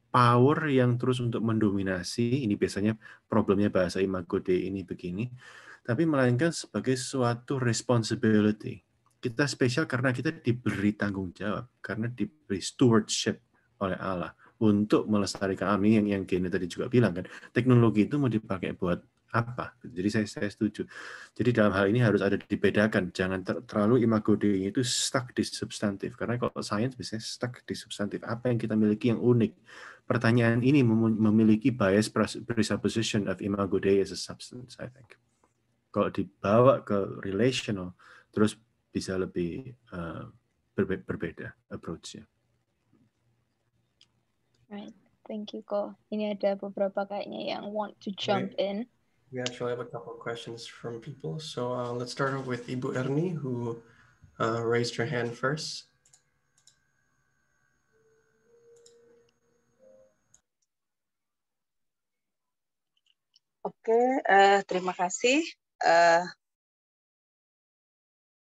power yang terus untuk mendominasi, ini biasanya problemnya bahasa Imago Dei ini begini, tapi melainkan sebagai suatu responsibility. Kita spesial karena kita diberi tanggung jawab, karena diberi stewardship oleh Allah untuk melestarikan alam ini yang Gene tadi juga bilang kan, teknologi itu mau dipakai buat apa? Jadi saya setuju. Jadi dalam hal ini harus ada dibedakan, jangan terlalu Imago Dei itu stuck di substantif, karena kalau science biasanya stuck di substantif. Apa yang kita miliki yang unik? Pertanyaan ini memiliki bias presupposition of Imago Dei as a substance, I think. Kalau dibawa ke relational, terus bisa lebih berbeda approach-nya. Right, thank you, Ko. Ini ada beberapa kayaknya yang want to jump in. We actually have a couple of questions from people. So let's start off with Ibu Erni, who raised her hand first. Oke, terima kasih.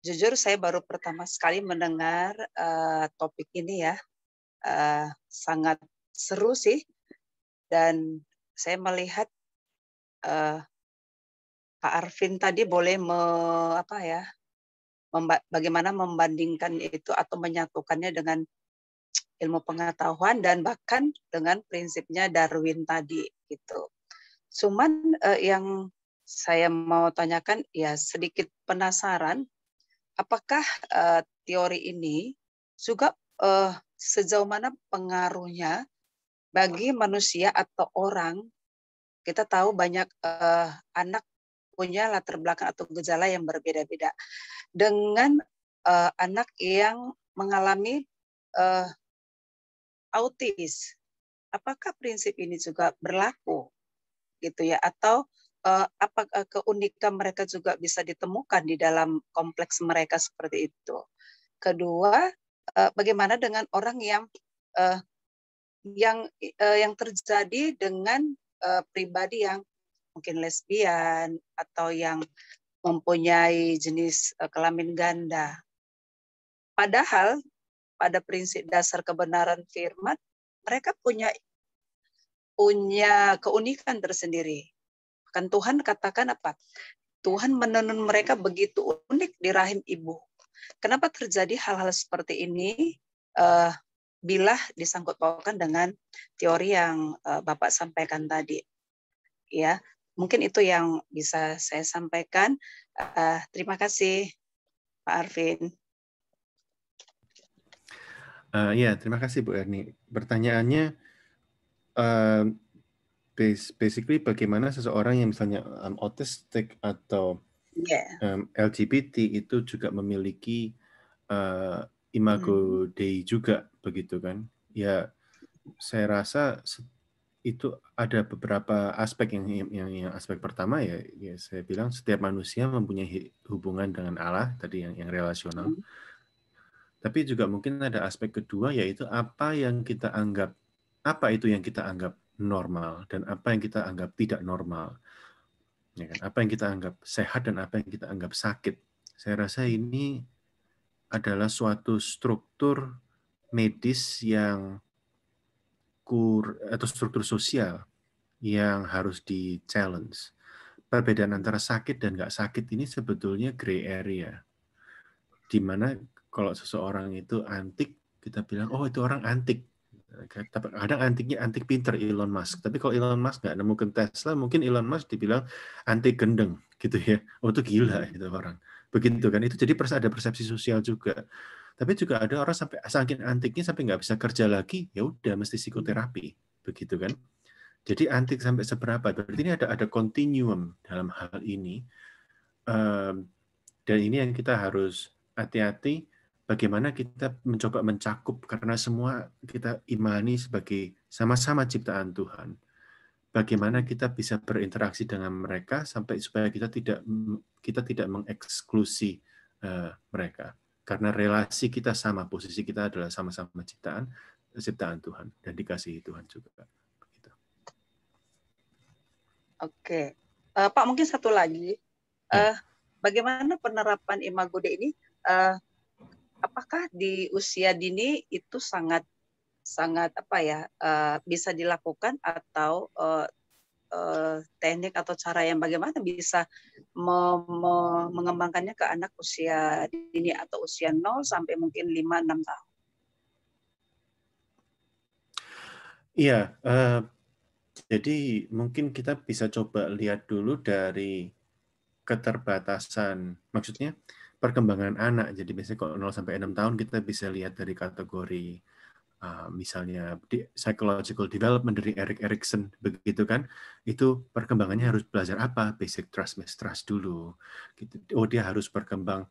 Jujur saya baru pertama sekali mendengar topik ini ya. sangat seru sih, dan saya melihat Pak Arvin tadi boleh bagaimana membandingkan itu atau menyatukannya dengan ilmu pengetahuan dan bahkan dengan prinsipnya Darwin tadi gitu. Cuman yang saya mau tanyakan ya sedikit penasaran, apakah teori ini juga sejauh mana pengaruhnya bagi manusia atau orang? Kita tahu banyak anak punya latar belakang atau gejala yang berbeda-beda. Dengan anak yang mengalami autis, apakah prinsip ini juga berlaku, gitu ya? Atau apakah keunikan mereka juga bisa ditemukan di dalam kompleks mereka seperti itu? Kedua, bagaimana dengan orang yang terjadi dengan pribadi yang mungkin lesbian atau yang mempunyai jenis kelamin ganda. Padahal pada prinsip dasar kebenaran firman, mereka punya keunikan tersendiri. Kan Tuhan katakan apa? Tuhan menenun mereka begitu unik di rahim ibu. Kenapa terjadi hal-hal seperti ini bila disangkut pautkan dengan teori yang Bapak sampaikan tadi? Ya, mungkin itu yang bisa saya sampaikan. Terima kasih, Pak Arvin. Ya, terima kasih Bu Erni. Pertanyaannya, basically bagaimana seseorang yang misalnya autistic atau LGBT itu juga memiliki imago Dei juga, begitu kan? Ya, saya rasa itu ada beberapa aspek yang aspek pertama ya saya bilang setiap manusia mempunyai hubungan dengan Allah tadi yang relasional. Tapi juga mungkin ada aspek kedua yaitu apa itu yang kita anggap normal dan apa yang kita anggap tidak normal. Ya kan? Apa yang kita anggap sehat dan apa yang kita anggap sakit. Saya rasa ini adalah suatu struktur medis atau struktur sosial yang harus di-challenge. Perbedaan antara sakit dan nggak sakit ini sebetulnya gray area. Di mana kalau seseorang itu antik, kita bilang, oh itu orang antik. Kadang antiknya antik pinter Elon Musk. Tapi kalau Elon Musk nggak nemukan Tesla, mungkin Elon Musk dibilang antik gendeng, gitu ya. Oh itu gila itu orang. Begitu kan? Itu jadi ada persepsi sosial juga. Tapi juga ada orang sampai saking antiknya sampai nggak bisa kerja lagi, ya udah mesti psikoterapi, begitu kan? Jadi antik sampai seberapa? Berarti ini ada continuum dalam hal ini. Dan ini yang kita harus hati-hati bagaimana kita mencoba mencakup karena semua kita imani sebagai sama-sama ciptaan Tuhan. Bagaimana kita bisa berinteraksi dengan mereka sampai supaya kita tidak mengeksklusi mereka. Karena relasi kita sama, posisi kita adalah sama-sama ciptaan Tuhan dan dikasihi Tuhan juga. Begitu. Oke, Pak mungkin satu lagi. Bagaimana penerapan imago Dei ini? Apakah di usia dini itu sangat bisa dilakukan atau teknik atau cara yang bagaimana bisa mengembangkannya ke anak usia dini atau usia 0 sampai mungkin 5-6 tahun? Iya, jadi mungkin kita bisa coba lihat dulu dari keterbatasan, maksudnya perkembangan anak. Jadi biasanya kalau 0 sampai 6 tahun kita bisa lihat dari kategori misalnya psychological development dari Erik Erikson, begitu kan? Itu perkembangannya harus belajar apa? Basic trust, mistrust dulu. Oh dia harus berkembang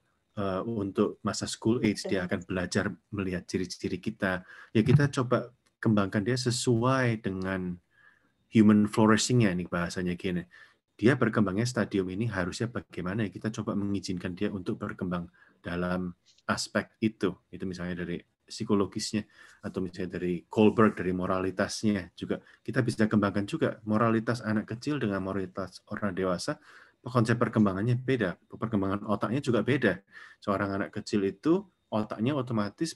untuk masa school age, dia akan belajar melihat ciri-ciri kita. Ya kita coba kembangkan dia sesuai dengan human flourishing-nya, ini bahasanya gini. Dia berkembangnya stadium ini harusnya bagaimana ya kita coba mengizinkan dia untuk berkembang dalam aspek itu misalnya dari psikologisnya atau misalnya dari Kohlberg dari moralitasnya juga kita bisa kembangkan juga moralitas anak kecil dengan moralitas orang dewasa. Konsep perkembangannya beda, perkembangan otaknya juga beda. Seorang anak kecil itu otaknya otomatis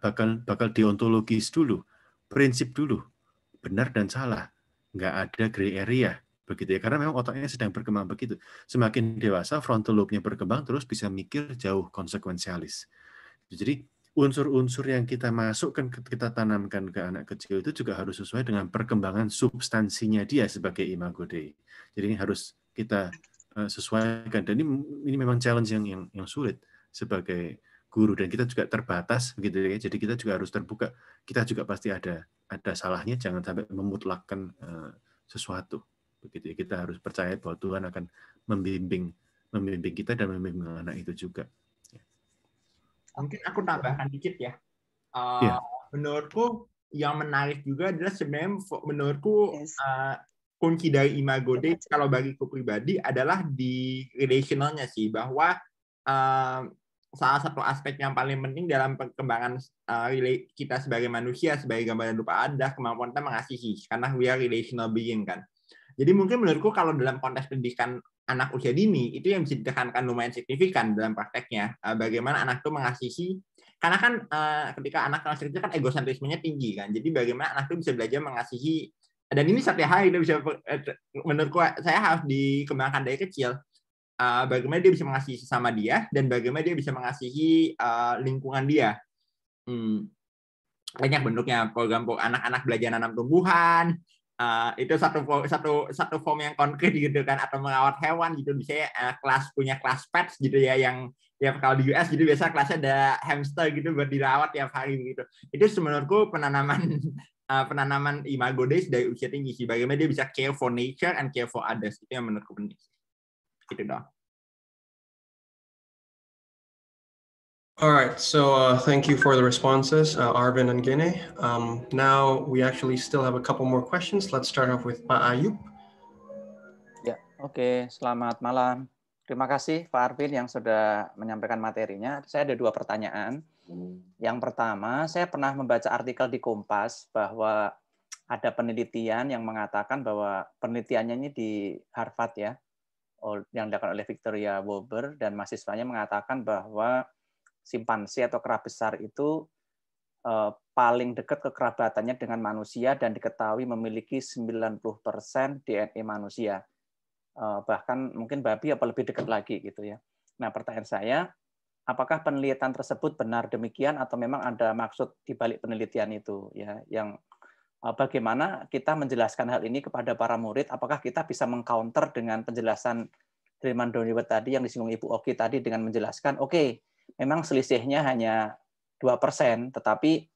bakal deontologis dulu, prinsip dulu, benar dan salah, nggak ada gray area, begitu ya. Karena memang otaknya sedang berkembang begitu. Semakin dewasa, frontal lobe-nya berkembang, terus bisa mikir jauh konsekuensialis. Jadi unsur-unsur yang kita masukkan, kita tanamkan ke anak kecil itu juga harus sesuai dengan perkembangan substansinya dia sebagai imago Dei. Jadi ini harus kita sesuaikan. Dan ini memang challenge yang sulit sebagai guru, dan kita juga terbatas begitu ya. Jadi kita juga harus terbuka. Kita juga pasti ada salahnya, jangan sampai memutlakkan sesuatu. Begitu ya. Kita harus percaya bahwa Tuhan akan membimbing kita dan membimbing anak itu juga. Mungkin aku tambahkan dikit ya. Iya. Menurutku yang menarik juga adalah sebenarnya menurutku kunci dari imago Dei kalau bagiku pribadi adalah di relationalnya sih, bahwa salah satu aspek yang paling penting dalam perkembangan kita sebagai manusia, sebagai gambaran rupa Allah, kemampuan kita mengasihi, karena we are relational being kan. Jadi mungkin menurutku kalau dalam konteks pendidikan anak usia dini, itu yang bisa ditekankan lumayan signifikan dalam prakteknya, bagaimana anak itu mengasihi, karena kan ketika anak kecil kan egosentrismenya tinggi kan, jadi bagaimana anak itu bisa belajar mengasihi, dan ini setiap hari itu bisa, menurutku saya harus dikembangkan dari kecil, bagaimana dia bisa mengasihi sesama dia, dan bagaimana dia bisa mengasihi lingkungan dia. Banyak bentuknya, program anak-anak belajar nanam tumbuhan, itu satu form yang konkret gitu kan, atau merawat hewan gitu, misalnya punya kelas pets gitu ya, yang ya kalau di US gitu biasa kelasnya ada hamster gitu buat dirawat tiap hari gitu. Itu menurutku penanaman imago Dei dari usia tinggi sih, bagaimana dia bisa care for nature and care for others, itu yang menurutku penting. Gitu dong. All right, so thank you for the responses, Arvin and Gene. Now we actually still have a couple more questions. Let's start off with Pak Ayub. Ya, oke. Selamat malam. Terima kasih Pak Arvin yang sudah menyampaikan materinya. Saya ada 2 pertanyaan. Yang pertama, saya pernah membaca artikel di Kompas bahwa ada penelitian yang mengatakan bahwa penelitiannya ini di Harvard ya, yang dilakukan oleh Victoria Wober, dan mahasiswanya mengatakan bahwa simpanse atau kera besar itu paling dekat kekerabatannya dengan manusia dan diketahui memiliki 90% DNA manusia. Bahkan mungkin babi apa lebih dekat lagi gitu ya. Nah, pertanyaan saya, apakah penelitian tersebut benar demikian atau memang ada maksud di balik penelitian itu ya, yang bagaimana kita menjelaskan hal ini kepada para murid, apakah kita bisa mengcounter dengan penjelasan dari Mandoniwet tadi yang disinggung Ibu Oki tadi dengan menjelaskan oke, memang selisihnya hanya 2%, tetapi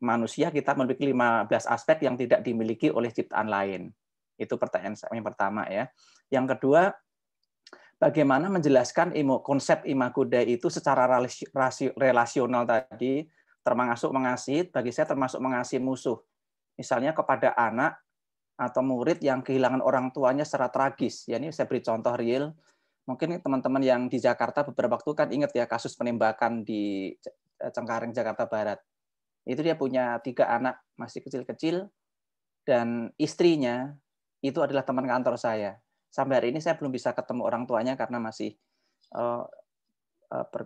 manusia kita memiliki 15 aspek yang tidak dimiliki oleh ciptaan lain. Itu pertanyaan saya yang pertama ya. Yang kedua, bagaimana menjelaskan konsep imago Dei itu secara relasional tadi, termasuk mengasihi, bagi saya termasuk mengasihi musuh. Misalnya kepada anak atau murid yang kehilangan orang tuanya secara tragis. Ya, ini saya beri contoh real. Mungkin teman-teman yang di Jakarta beberapa waktu kan ingat ya kasus penembakan di Cengkareng, Jakarta Barat. Itu dia punya 3 anak masih kecil-kecil, dan istrinya itu adalah teman kantor saya. Sampai hari ini saya belum bisa ketemu orang tuanya karena masih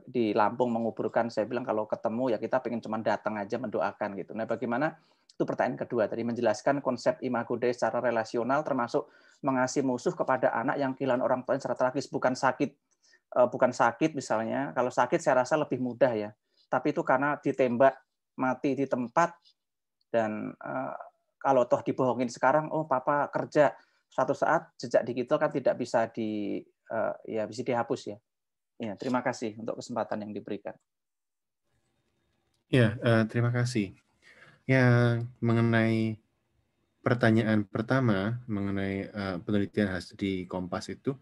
di Lampung menguburkan. Saya bilang kalau ketemu ya kita pengen cuma datang aja mendoakan gitu. Nah, bagaimana, itu pertanyaan kedua tadi, menjelaskan konsep imago Dei secara relasional, termasuk mengasihi musuh kepada anak yang kehilangan orang tuanya secara tragis, bukan sakit misalnya. Kalau sakit saya rasa lebih mudah ya. Tapi itu karena ditembak mati di tempat, dan kalau toh dibohongin sekarang, oh papa kerja, suatu saat jejak digital kan tidak bisa bisa dihapus ya. Ya, terima kasih untuk kesempatan yang diberikan. Ya, terima kasih. Ya, mengenai pertanyaan pertama mengenai penelitian di Kompas itu,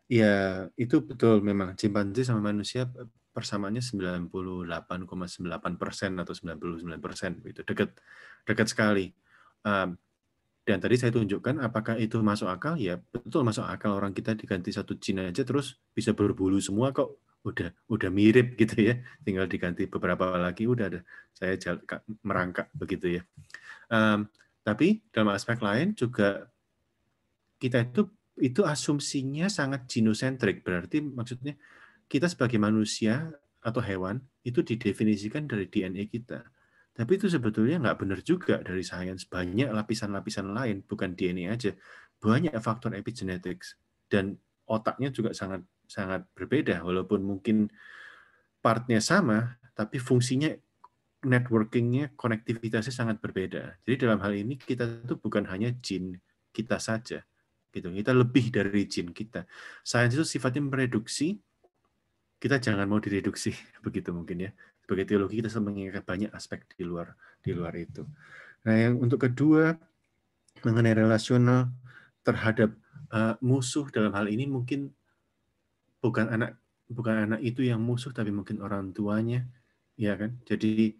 ya itu betul, memang cimpanse sama manusia persamaannya 98,9% atau 99%, itu dekat sekali. Dan tadi saya tunjukkan apakah itu masuk akal, ya betul masuk akal. Orang kita diganti 1 gene aja terus bisa berbulu semua kok, udah mirip gitu ya, tinggal diganti beberapa lagi udah ada, saya merangkak begitu ya. Tapi dalam aspek lain juga kita itu asumsinya sangat ginosentrik, berarti maksudnya kita sebagai manusia atau hewan itu didefinisikan dari DNA kita. Tapi itu sebetulnya nggak benar juga dari sains. Banyak lapisan-lapisan lain, bukan DNA aja. Banyak faktor epigenetics. Dan otaknya juga sangat sangat berbeda. Walaupun mungkin partnya sama, tapi fungsinya, networking-nya, konektivitasnya sangat berbeda. Jadi dalam hal ini kita itu bukan hanya jin kita saja. Gitu. Kita lebih dari jin kita. Sains itu sifatnya mereduksi, kita jangan mau direduksi. Begitu mungkin ya. Sebagai teologi kita mengingat banyak aspek di luar itu. Nah, yang untuk kedua mengenai relasional terhadap musuh dalam hal ini mungkin bukan anak itu yang musuh, tapi mungkin orang tuanya, ya kan? Jadi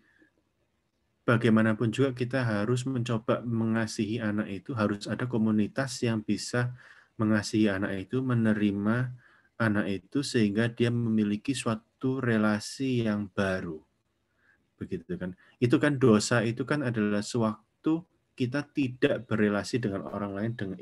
bagaimanapun juga kita harus mencoba mengasihi anak itu, harus ada komunitas yang bisa mengasihi anak itu, menerima anak itu sehingga dia memiliki suatu relasi yang baru. Begitu kan. Itu kan dosa itu kan adalah sewaktu kita tidak berelasi dengan orang lain dengan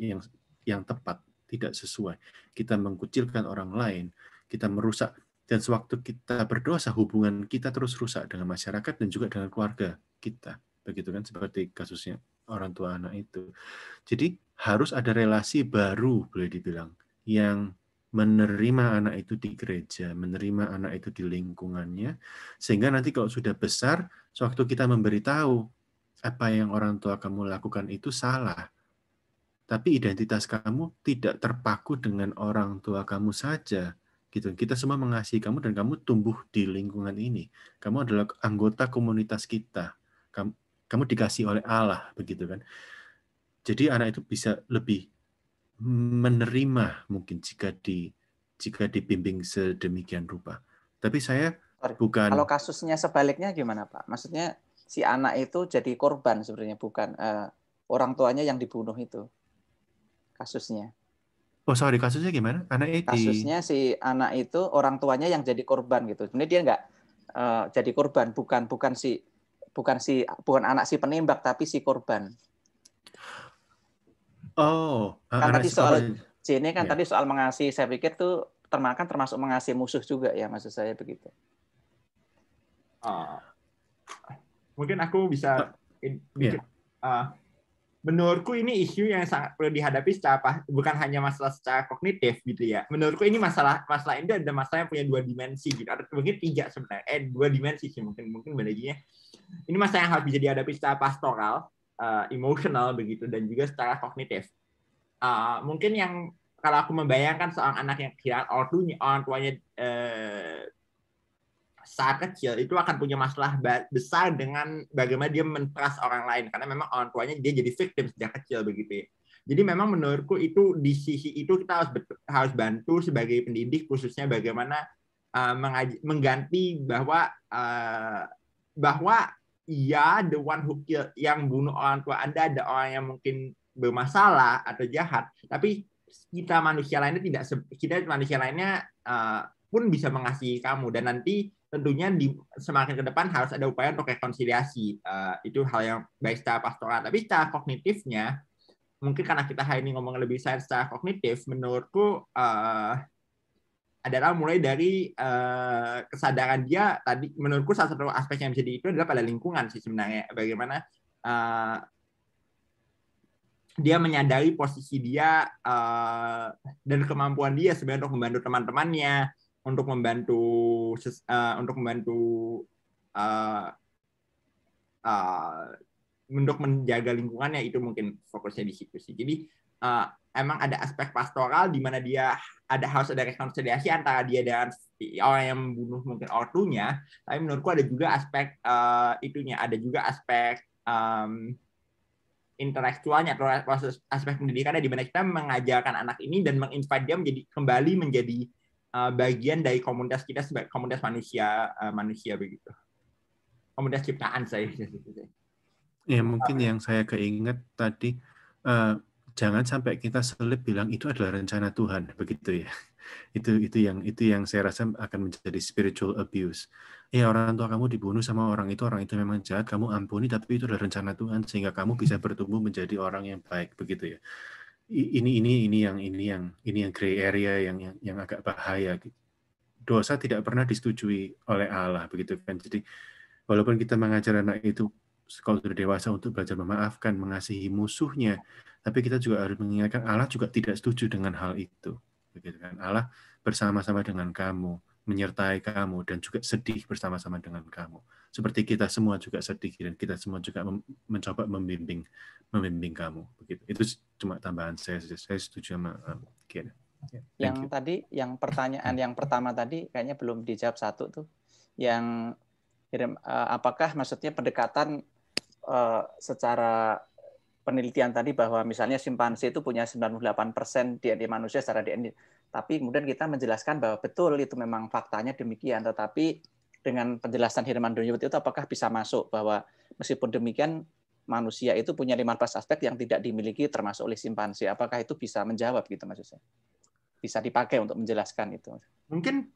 yang tepat, tidak sesuai. Kita mengkucilkan orang lain, kita merusak, dan sewaktu kita berdosa hubungan kita terus rusak dengan masyarakat dan juga dengan keluarga kita. Begitu kan, seperti kasusnya orang tua anak itu. Jadi harus ada relasi baru boleh dibilang yang menerima anak itu di gereja, menerima anak itu di lingkungannya, sehingga nanti kalau sudah besar, sewaktu kita memberitahu apa yang orang tua kamu lakukan itu salah, tapi identitas kamu tidak terpaku dengan orang tua kamu saja, gitu. Kita semua mengasihi kamu dan kamu tumbuh di lingkungan ini. Kamu adalah anggota komunitas kita. Kamu dikasih oleh Allah, begitu kan? Jadi anak itu bisa lebih menerima mungkin jika dibimbing sedemikian rupa. Tapi saya bukan. Kalau kasusnya sebaliknya gimana, Pak? Maksudnya si anak itu jadi korban sebenarnya, bukan orang tuanya yang dibunuh itu kasusnya. Oh sorry, kasusnya gimana? Kasusnya si anak itu orang tuanya yang jadi korban gitu. Sebenarnya dia nggak jadi korban, bukan anak si penembak, tapi si korban. Oh, kan tadi soal Jenny kan ya. Tadi soal mengasihi, saya pikir tuh termasuk mengasihi musuh juga ya, maksud saya begitu. Mungkin aku bisa menurutku ini isu yang sangat perlu dihadapi bukan hanya masalah secara kognitif gitu ya. Menurutku ini masalah ini ada masalah yang punya dua dimensi gitu. Atau mungkin tiga sebenarnya. Dua dimensi sih mungkin baginya. Ini masalah yang harus bisa dihadapi secara pastoral, emosional begitu, dan juga secara kognitif. Mungkin yang kalau aku membayangkan seorang anak yang kehilangan orang tuanya saat kecil, itu akan punya masalah besar dengan bagaimana dia mentrust orang lain, karena memang orang tuanya dia jadi victim sejak kecil begitu ya. Jadi memang menurutku itu di sisi itu kita harus bantu sebagai pendidik, khususnya bagaimana mengganti bahwa ya the one who kill, yang bunuh orang tua Anda ada orang yang mungkin bermasalah atau jahat, tapi kita manusia lainnya pun bisa mengasihi kamu, dan nanti tentunya semakin ke depan harus ada upaya untuk rekonsiliasi. Itu hal yang baik secara pastoral, tapi secara kognitifnya mungkin karena kita hari ini ngomong lebih sains secara kognitif, menurutku adalah mulai dari kesadaran dia tadi. Menurutku salah satu aspek yang bisa itu adalah pada lingkungan sih sebenarnya, bagaimana dia menyadari posisi dia dan kemampuan dia sebenarnya untuk membantu teman-temannya, untuk menjaga lingkungannya. Itu mungkin fokusnya di situ sih. Jadi emang ada aspek pastoral di mana dia harus ada rekonsiliasi antara dia dan orang yang membunuh mungkin ortunya, tapi menurutku ada juga aspek ada juga aspek intelektualnya atau proses aspek pendidikannya, di mana kita mengajarkan anak ini dan menginvite dia kembali menjadi bagian dari komunitas kita sebagai komunitas manusia begitu. Komunitas ciptaan saya. Ya, mungkin yang saya keinget tadi, jangan sampai kita selip bilang itu adalah rencana Tuhan, begitu ya. Itu yang saya rasa akan menjadi spiritual abuse. Ya, orang tua kamu dibunuh sama orang itu memang jahat, kamu ampuni, tapi itu adalah rencana Tuhan sehingga kamu bisa bertumbuh menjadi orang yang baik, begitu ya. Ini yang gray area yang agak bahaya. Dosa tidak pernah disetujui oleh Allah, begitu kan. Jadi walaupun kita mengajar anak itu kalau sudah dewasa untuk belajar memaafkan, mengasihi musuhnya. Tapi kita juga harus mengingatkan Allah juga tidak setuju dengan hal itu. Begitu kan? Allah bersama-sama dengan kamu, menyertai kamu, dan juga sedih bersama-sama dengan kamu. Seperti kita semua juga sedih dan kita semua juga mencoba membimbing kamu. Begitu. Itu cuma tambahan saya. Saya setuju sama Gene. Yang tadi, yang pertanyaan yang pertama tadi kayaknya belum dijawab satu tuh. Yang apakah maksudnya pendekatan secara penelitian tadi bahwa misalnya simpanse itu punya 98% DNA manusia secara DNA, tapi kemudian kita menjelaskan bahwa betul itu memang faktanya demikian, tetapi dengan penjelasan Herman Donyewitz itu apakah bisa masuk bahwa meskipun demikian manusia itu punya 15 aspek yang tidak dimiliki termasuk oleh simpanse. Apakah itu bisa menjawab gitu maksud saya? Bisa dipakai untuk menjelaskan itu. Mungkin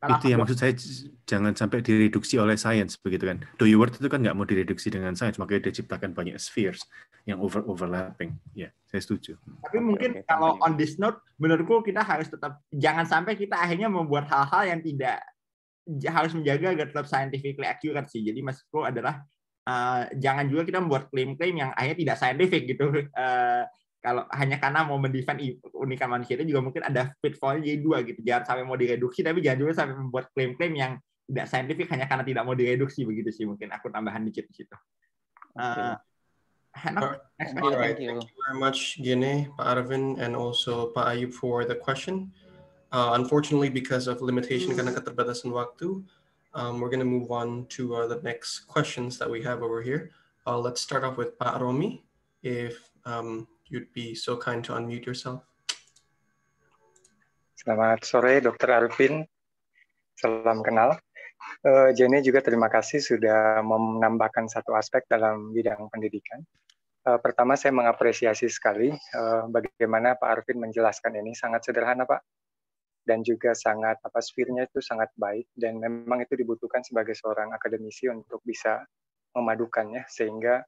itu yang maksud saya, jangan sampai direduksi oleh sains begitu kan. Donyewitz itu kan nggak mau direduksi dengan sains, makanya dia ciptakan banyak spheres yang overlapping. Ya, saya setuju. Tapi mungkin kalau on this note, menurutku kita harus tetap jangan sampai kita akhirnya membuat hal-hal yang tidak harus menjaga agar tetap scientifically accurate sih. Jadi maksudku adalah jangan juga kita membuat klaim-klaim yang akhirnya tidak scientific gitu. Kalau hanya karena mau mendefend keunikan manusia itu juga mungkin ada pitfall-nya jadi dua gitu. Jangan sampai mau direduksi, tapi jangan juga sampai membuat klaim-klaim yang tidak scientific hanya karena tidak mau direduksi begitu sih. Mungkin aku tambahan dikit di situ. Thank you very much, Gene, Pak Arvin, and also Pak Ayub for the question. Unfortunately, because of limitation karena keterbatasan waktu, we're going to move on to the next questions that we have over here. Let's start off with Pak Romi, if you'd be so kind to unmute yourself. Selamat sore, Dr. Arvin. Salam kenal. Jenny juga terima kasih sudah menambahkan satu aspek dalam bidang pendidikan. Pertama, saya mengapresiasi sekali bagaimana Pak Arvin menjelaskan ini. Sangat sederhana, Pak. Dan juga sangat, sphere-nya itu sangat baik. Dan memang itu dibutuhkan sebagai seorang akademisi untuk bisa memadukannya, sehingga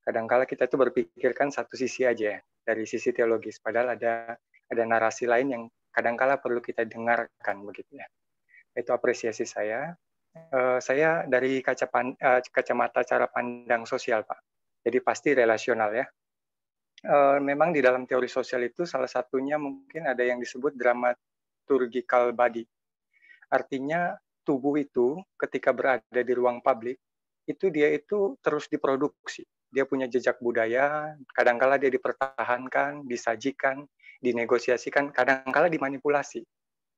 kadang-kala kita itu berpikirkan satu sisi aja ya, dari sisi teologis, padahal ada narasi lain yang kadang-kala perlu kita dengarkan begitu ya. Itu apresiasi saya. Saya dari kacamata cara pandang sosial, Pak. Jadi pasti relasional ya. Memang di dalam teori sosial itu salah satunya mungkin ada yang disebut dramaturgical body. Artinya tubuh itu ketika berada di ruang publik, itu dia itu terus diproduksi. Dia punya jejak budaya, kadangkala dia dipertahankan, disajikan, dinegosiasikan, kadangkala dimanipulasi.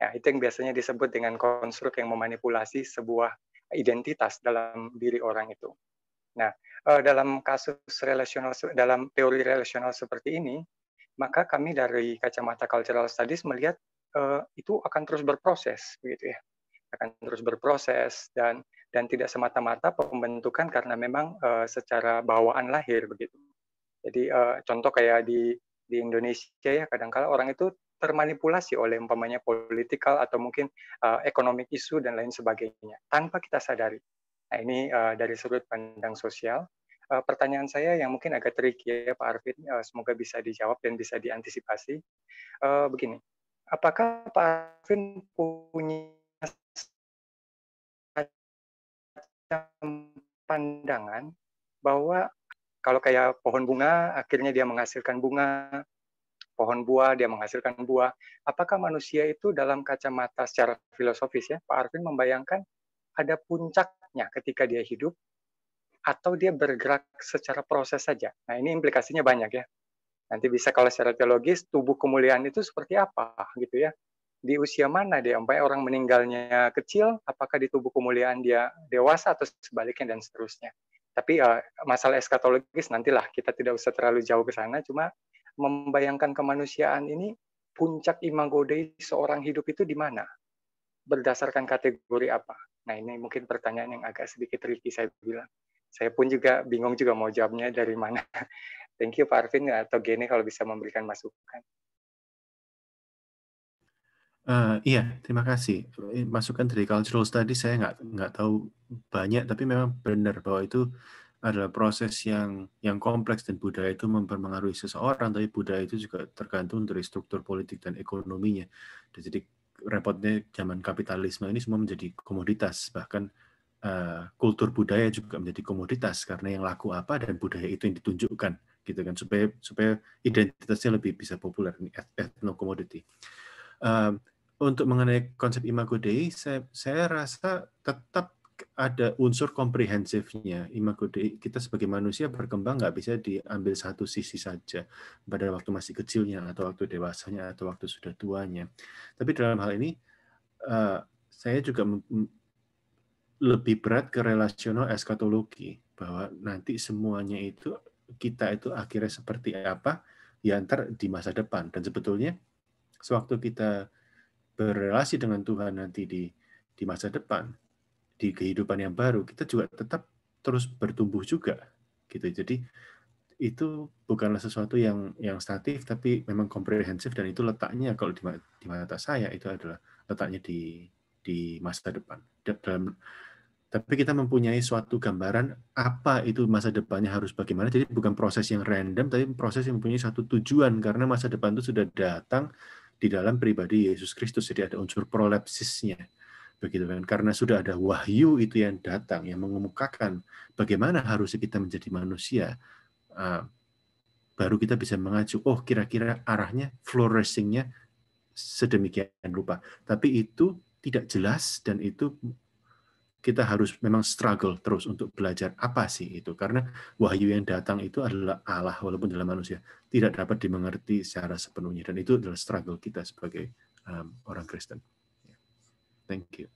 Ya, itu yang biasanya disebut dengan konstruk yang memanipulasi sebuah identitas dalam diri orang itu. Nah, dalam kasus relasional, dalam teori relasional seperti ini, maka kami dari kacamata cultural studies melihat itu akan terus berproses, begitu ya. Akan terus berproses dan tidak semata-mata pembentukan karena memang secara bawaan lahir begitu. Jadi contoh kayak di Indonesia ya, kadang-kala orang itu termanipulasi oleh umpamanya politikal atau mungkin economic issue dan lain sebagainya tanpa kita sadari. Nah, ini dari sudut pandang sosial. Pertanyaan saya yang mungkin agak tricky ya Pak Arvin, semoga bisa dijawab dan bisa diantisipasi. Begini, apakah Pak Arvin punya pandangan bahwa kalau kayak pohon bunga akhirnya dia menghasilkan bunga, pohon buah dia menghasilkan buah, apakah manusia itu dalam kacamata secara filosofis ya Pak Arvin membayangkan ada puncaknya ketika dia hidup atau dia bergerak secara proses saja? Nah, ini implikasinya banyak ya. Nanti bisa kalau secara teologis tubuh kemuliaan itu seperti apa gitu ya. Di usia mana dia, sampai orang meninggalnya kecil, apakah di tubuh kemuliaan dia dewasa atau sebaliknya dan seterusnya. Tapi masalah eskatologis nantilah, kita tidak usah terlalu jauh ke sana, cuma membayangkan kemanusiaan ini, puncak imago Dei seorang hidup itu di mana? Berdasarkan kategori apa? Nah, ini mungkin pertanyaan yang agak sedikit tricky saya bilang. Saya pun juga bingung juga mau jawabnya dari mana. Thank you Pak Arvin atau Gene kalau bisa memberikan masukan. Iya, terima kasih. Masukan dari cultural study saya nggak tahu banyak, tapi memang benar bahwa itu adalah proses yang kompleks dan budaya itu mempengaruhi seseorang, tapi budaya itu juga tergantung dari struktur politik dan ekonominya. Jadi repotnya zaman kapitalisme ini semua menjadi komoditas, bahkan kultur budaya juga menjadi komoditas karena yang laku apa dan budaya itu yang ditunjukkan gitu kan supaya identitasnya lebih bisa populer, ethno commodity. Untuk mengenai konsep Imago Dei, saya rasa tetap ada unsur komprehensifnya. Imago Dei, kita sebagai manusia berkembang nggak bisa diambil satu sisi saja pada waktu masih kecilnya atau waktu dewasanya atau waktu sudah tuanya. Tapi dalam hal ini saya juga lebih berat ke relasional eskatologi, bahwa nanti semuanya itu kita itu akhirnya seperti apa ya ntar di masa depan. Dan sebetulnya sewaktu kita berrelasi dengan Tuhan nanti di masa depan, di kehidupan yang baru, kita juga tetap terus bertumbuh juga gitu. Jadi itu bukanlah sesuatu yang statis, tapi memang komprehensif, dan itu letaknya kalau di mata saya itu adalah letaknya di masa depan. Tapi kita mempunyai suatu gambaran apa itu masa depannya harus bagaimana. Jadi bukan proses yang random, tapi proses yang mempunyai satu tujuan, karena masa depan itu sudah datang di dalam pribadi Yesus Kristus. Jadi ada unsur prolepsisnya, begitu kan? Karena sudah ada wahyu itu yang datang, yang mengemukakan bagaimana harusnya kita menjadi manusia. Baru kita bisa mengacu, oh kira-kira arahnya, flourishing-nya sedemikian rupa. Tapi itu tidak jelas, dan itu kita harus memang struggle terus untuk belajar apa sih itu. Karena wahyu yang datang itu adalah Allah, walaupun dalam manusia tidak dapat dimengerti secara sepenuhnya. Dan itu adalah struggle kita sebagai orang Kristen. Thank you.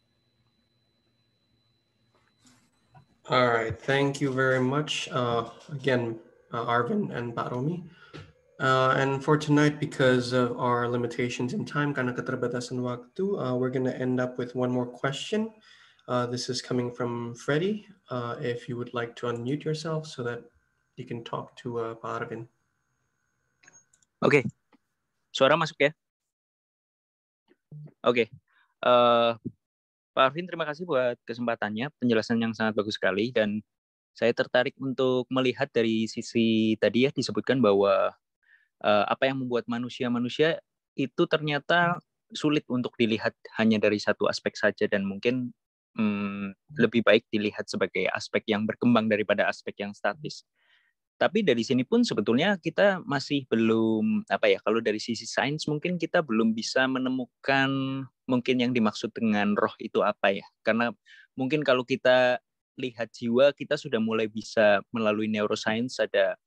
All right, thank you very much. Again, Arvin and Pak Romi. And for tonight, because of our limitations in time, karena keterbatasan waktu, we're going to end up with one more question. This is coming from Freddie. If you would like to unmute yourself so that you can talk to Pak Arvin. Oke, suara masuk ya? Oke. Pak Arvin, terima kasih buat kesempatannya, penjelasan yang sangat bagus sekali, dan saya tertarik untuk melihat dari sisi tadi ya disebutkan bahwa apa yang membuat manusia itu ternyata sulit untuk dilihat hanya dari satu aspek saja, dan mungkin lebih baik dilihat sebagai aspek yang berkembang daripada aspek yang statis. Tapi dari sini pun sebetulnya kita masih belum, kalau dari sisi sains mungkin kita belum bisa menemukan mungkin yang dimaksud dengan roh itu apa ya. Karena mungkin kalau kita lihat jiwa, kita sudah mulai bisa melalui neuroscience, ada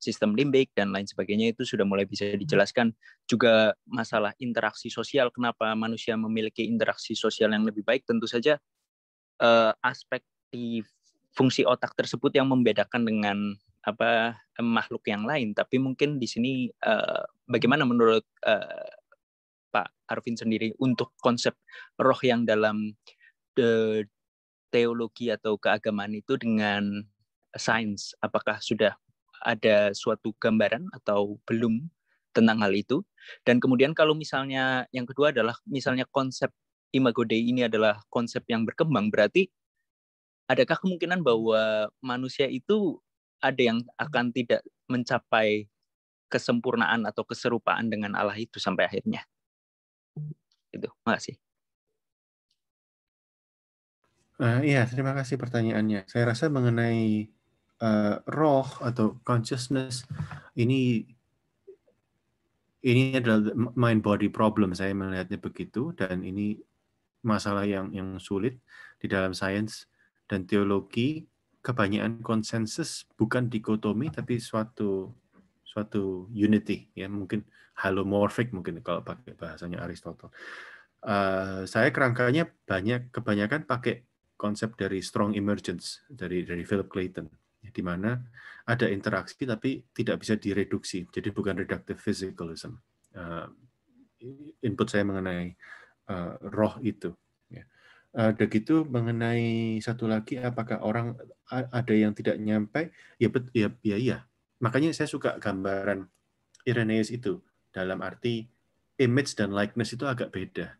sistem limbik dan lain sebagainya, itu sudah mulai bisa dijelaskan. Juga masalah interaksi sosial, kenapa manusia memiliki interaksi sosial yang lebih baik, tentu saja aspek di fungsi otak tersebut yang membedakan dengan makhluk yang lain. Tapi mungkin di sini bagaimana menurut Pak Arvin sendiri untuk konsep roh yang dalam teologi atau keagamaan itu dengan sains, apakah sudah ada suatu gambaran atau belum tentang hal itu? Dan kemudian kalau misalnya yang kedua adalah misalnya konsep Imago Dei ini adalah konsep yang berkembang, berarti adakah kemungkinan bahwa manusia itu ada yang akan tidak mencapai kesempurnaan atau keserupaan dengan Allah itu sampai akhirnya? Itu, makasih. Iya, terima kasih pertanyaannya. Saya rasa mengenai roh atau consciousness ini adalah mind body problem, saya melihatnya begitu, dan ini masalah yang sulit di dalam sains dan teologi. Kebanyakan konsensus bukan dikotomi, tapi suatu unity, ya, mungkin halomorphic mungkin kalau pakai bahasanya Aristotle. Saya kerangkanya kebanyakan pakai konsep dari strong emergence dari Philip Clayton, di mana ada interaksi tapi tidak bisa direduksi. Jadi bukan reductive physicalism. Input saya mengenai roh itu. Begitu mengenai satu lagi, apakah orang ada yang tidak nyampe? Ya. Makanya saya suka gambaran Irenaeus itu, dalam arti image dan likeness itu agak beda.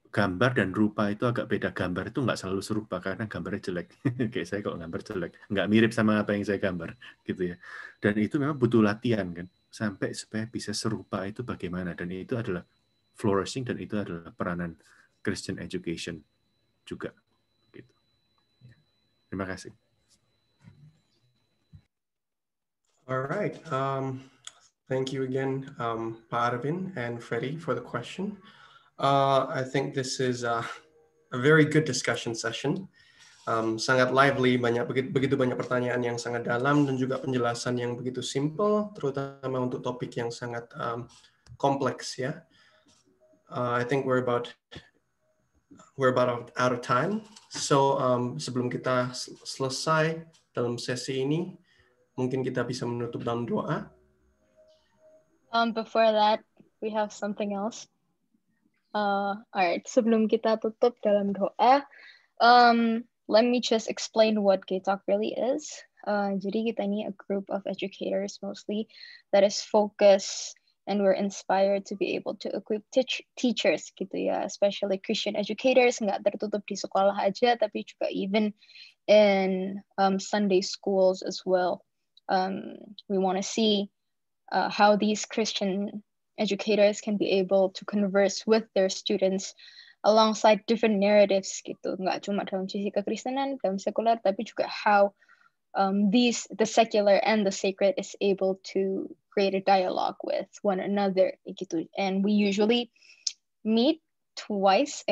Gambar dan rupa itu agak beda. Gambar itu nggak selalu serupa karena gambarnya jelek. Kayak saya kalau gambar jelek, nggak mirip sama apa yang saya gambar, gitu ya. Dan itu memang butuh latihan kan, sampai supaya bisa serupa itu bagaimana. Dan itu adalah flourishing, dan itu adalah peranan Christian education juga. Gitu. Terima kasih. All right. Thank you again, Pak Arvin and Freddie, for the question. I think this is a very good discussion session. Sangat lively, begitu banyak pertanyaan yang sangat dalam dan juga penjelasan yang begitu simple, terutama untuk topik yang sangat kompleks ya. I think we're about out of time. So sebelum kita selesai dalam sesi ini, mungkin kita bisa menutup dalam doa. Before that, we have something else. Alright, sebelum kita tutup dalam doa, let me just explain what Gay Talk really is. Jadi kita ini a group of educators mostly that is focused and we're inspired to be able to equip teachers gitu ya, especially Christian educators, nggak tertutup di sekolah aja, tapi juga even in Sunday schools as well. We want to see how these Christian educators can be able to converse with their students alongside different narratives gitu, nggak cuma dalam sisi kekristenan, dalam sekuler, tapi juga how the secular and the sacred is able to create a dialogue with one another gitu. And we usually meet once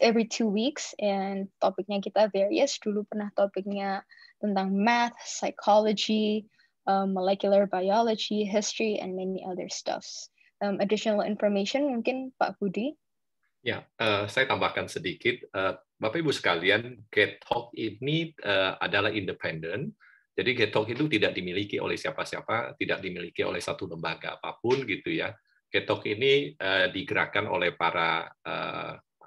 every 2 weeks, and topiknya kita various. Dulu pernah topiknya tentang math, psychology, molecular biology, history, and many other stuffs. Additional information mungkin Pak Budi. Ya, saya tambahkan sedikit. Bapak Ibu sekalian, Gay Talk ini adalah independen. Jadi Gay Talk itu tidak dimiliki oleh siapa-siapa, tidak dimiliki oleh satu lembaga apapun gitu ya. Gay Talk ini digerakkan oleh para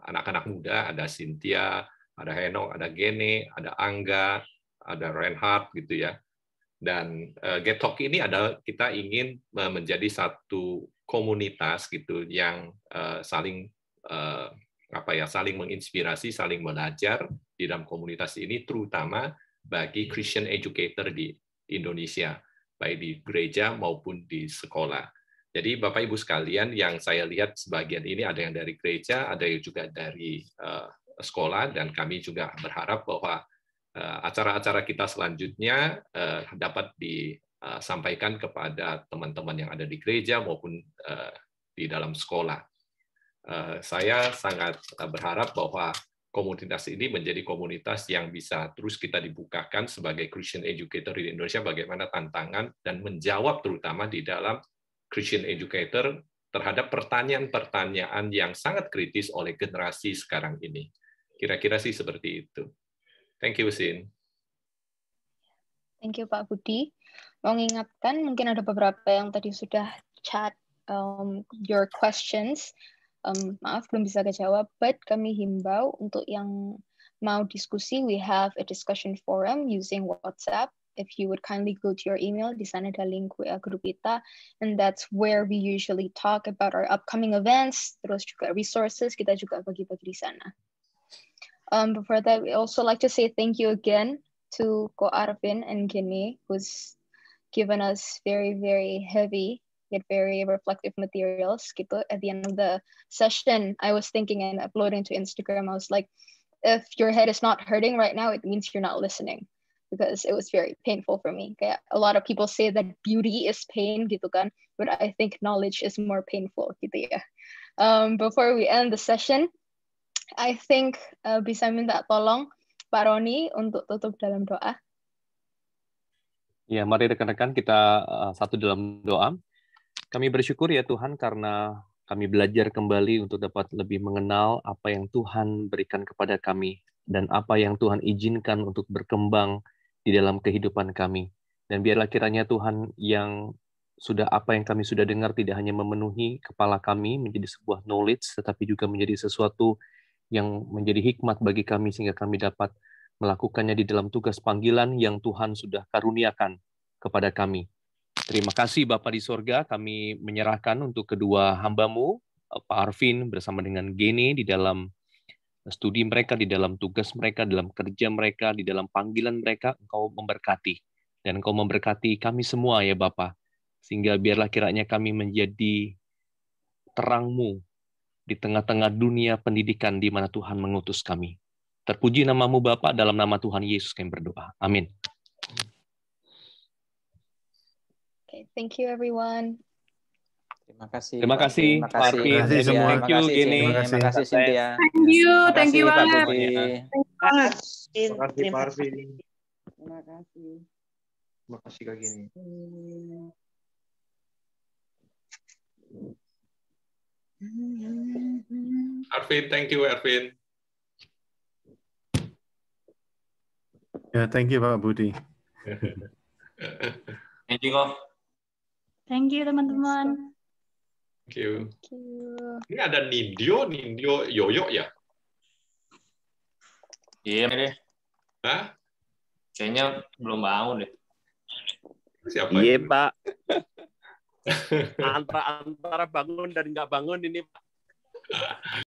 anak-anak muda, ada Cynthia, ada Henok, ada Gene, ada Angga, ada Reinhard gitu ya. Dan Gay Talk ini adalah kita ingin menjadi satu komunitas gitu yang saling saling menginspirasi, saling belajar di dalam komunitas ini, terutama bagi Christian educator di Indonesia, baik di gereja maupun di sekolah. Jadi Bapak Ibu sekalian, yang saya lihat sebagian ini ada yang dari gereja, ada yang juga dari sekolah, dan kami juga berharap bahwa acara-acara kita selanjutnya dapat disampaikan kepada teman-teman yang ada di gereja maupun di dalam sekolah. Saya sangat berharap bahwa komunitas ini menjadi komunitas yang bisa terus kita dibukakan sebagai Christian educator di Indonesia, bagaimana tantangan dan menjawab terutama di dalam Christian educator terhadap pertanyaan-pertanyaan yang sangat kritis oleh generasi sekarang ini. Kira-kira sih seperti itu. Thank you, Sin. Thank you, Pak Budi. Mau mengingatkan, mungkin ada beberapa yang tadi sudah chat your questions. Maaf, belum bisa kejawab, but kami himbau untuk yang mau diskusi, we have a discussion forum using WhatsApp. If you would kindly go to your email, di sana ada link WA grup kita, and that's where we usually talk about our upcoming events, terus juga resources, kita juga bagi-bagi di sana. Before that, we also like to say thank you again to Ko Arvin and Gene, who's given us very, very heavy yet very reflective materials gitu. At the end of the session, I was thinking and uploading to Instagram, I was like, if your head is not hurting right now, it means you're not listening, because it was very painful for me. Kayak a lot of people say that beauty is pain gitu kan, but I think knowledge is more painful gitu ya. Before we end the session, I think bisa minta tolong Pak Roni untuk tutup dalam doa. Ya, mari rekan-rekan kita satu dalam doa. Kami bersyukur ya Tuhan karena kami belajar kembali untuk dapat lebih mengenal apa yang Tuhan berikan kepada kami dan apa yang Tuhan izinkan untuk berkembang di dalam kehidupan kami. Dan biarlah kiranya Tuhan yang apa yang kami sudah dengar tidak hanya memenuhi kepala kami menjadi sebuah knowledge, tetapi juga menjadi sesuatu yang menjadi hikmat bagi kami sehingga kami dapat melakukannya di dalam tugas panggilan yang Tuhan sudah karuniakan kepada kami. Terima kasih Bapa di sorga, kami menyerahkan untuk kedua hamba-Mu, Pak Arvin bersama dengan Gene di dalam studi mereka, di dalam tugas mereka, dalam kerja mereka, di dalam panggilan mereka, Engkau memberkati. Dan Engkau memberkati kami semua ya Bapa, sehingga biarlah kiranya kami menjadi terang-Mu di tengah-tengah dunia pendidikan di mana Tuhan mengutus kami. Terpuji namamu Bapa, dalam nama Tuhan Yesus kami berdoa. Amin. Okay, thank you everyone. Terima kasih. Terima kasih, Pak Arvin. Terima kasih semua. Thank you, Gini. Terima kasih Cynthia. Thank you Pak banget. Budi. Terima kasih Pak Arvin. Terima kasih. Terima kasih Kak Gini. Arvin, thank you Arvin. Ya, thank you Pak Budi. Thank you kok. Thank you teman-teman. Thank you. Thank you. Ini ada Nindyo Yoyo ya? Iya deh. Hah? Kayaknya belum bangun deh. Siapa? Iya Pak. Antara bangun dan nggak bangun ini Pak.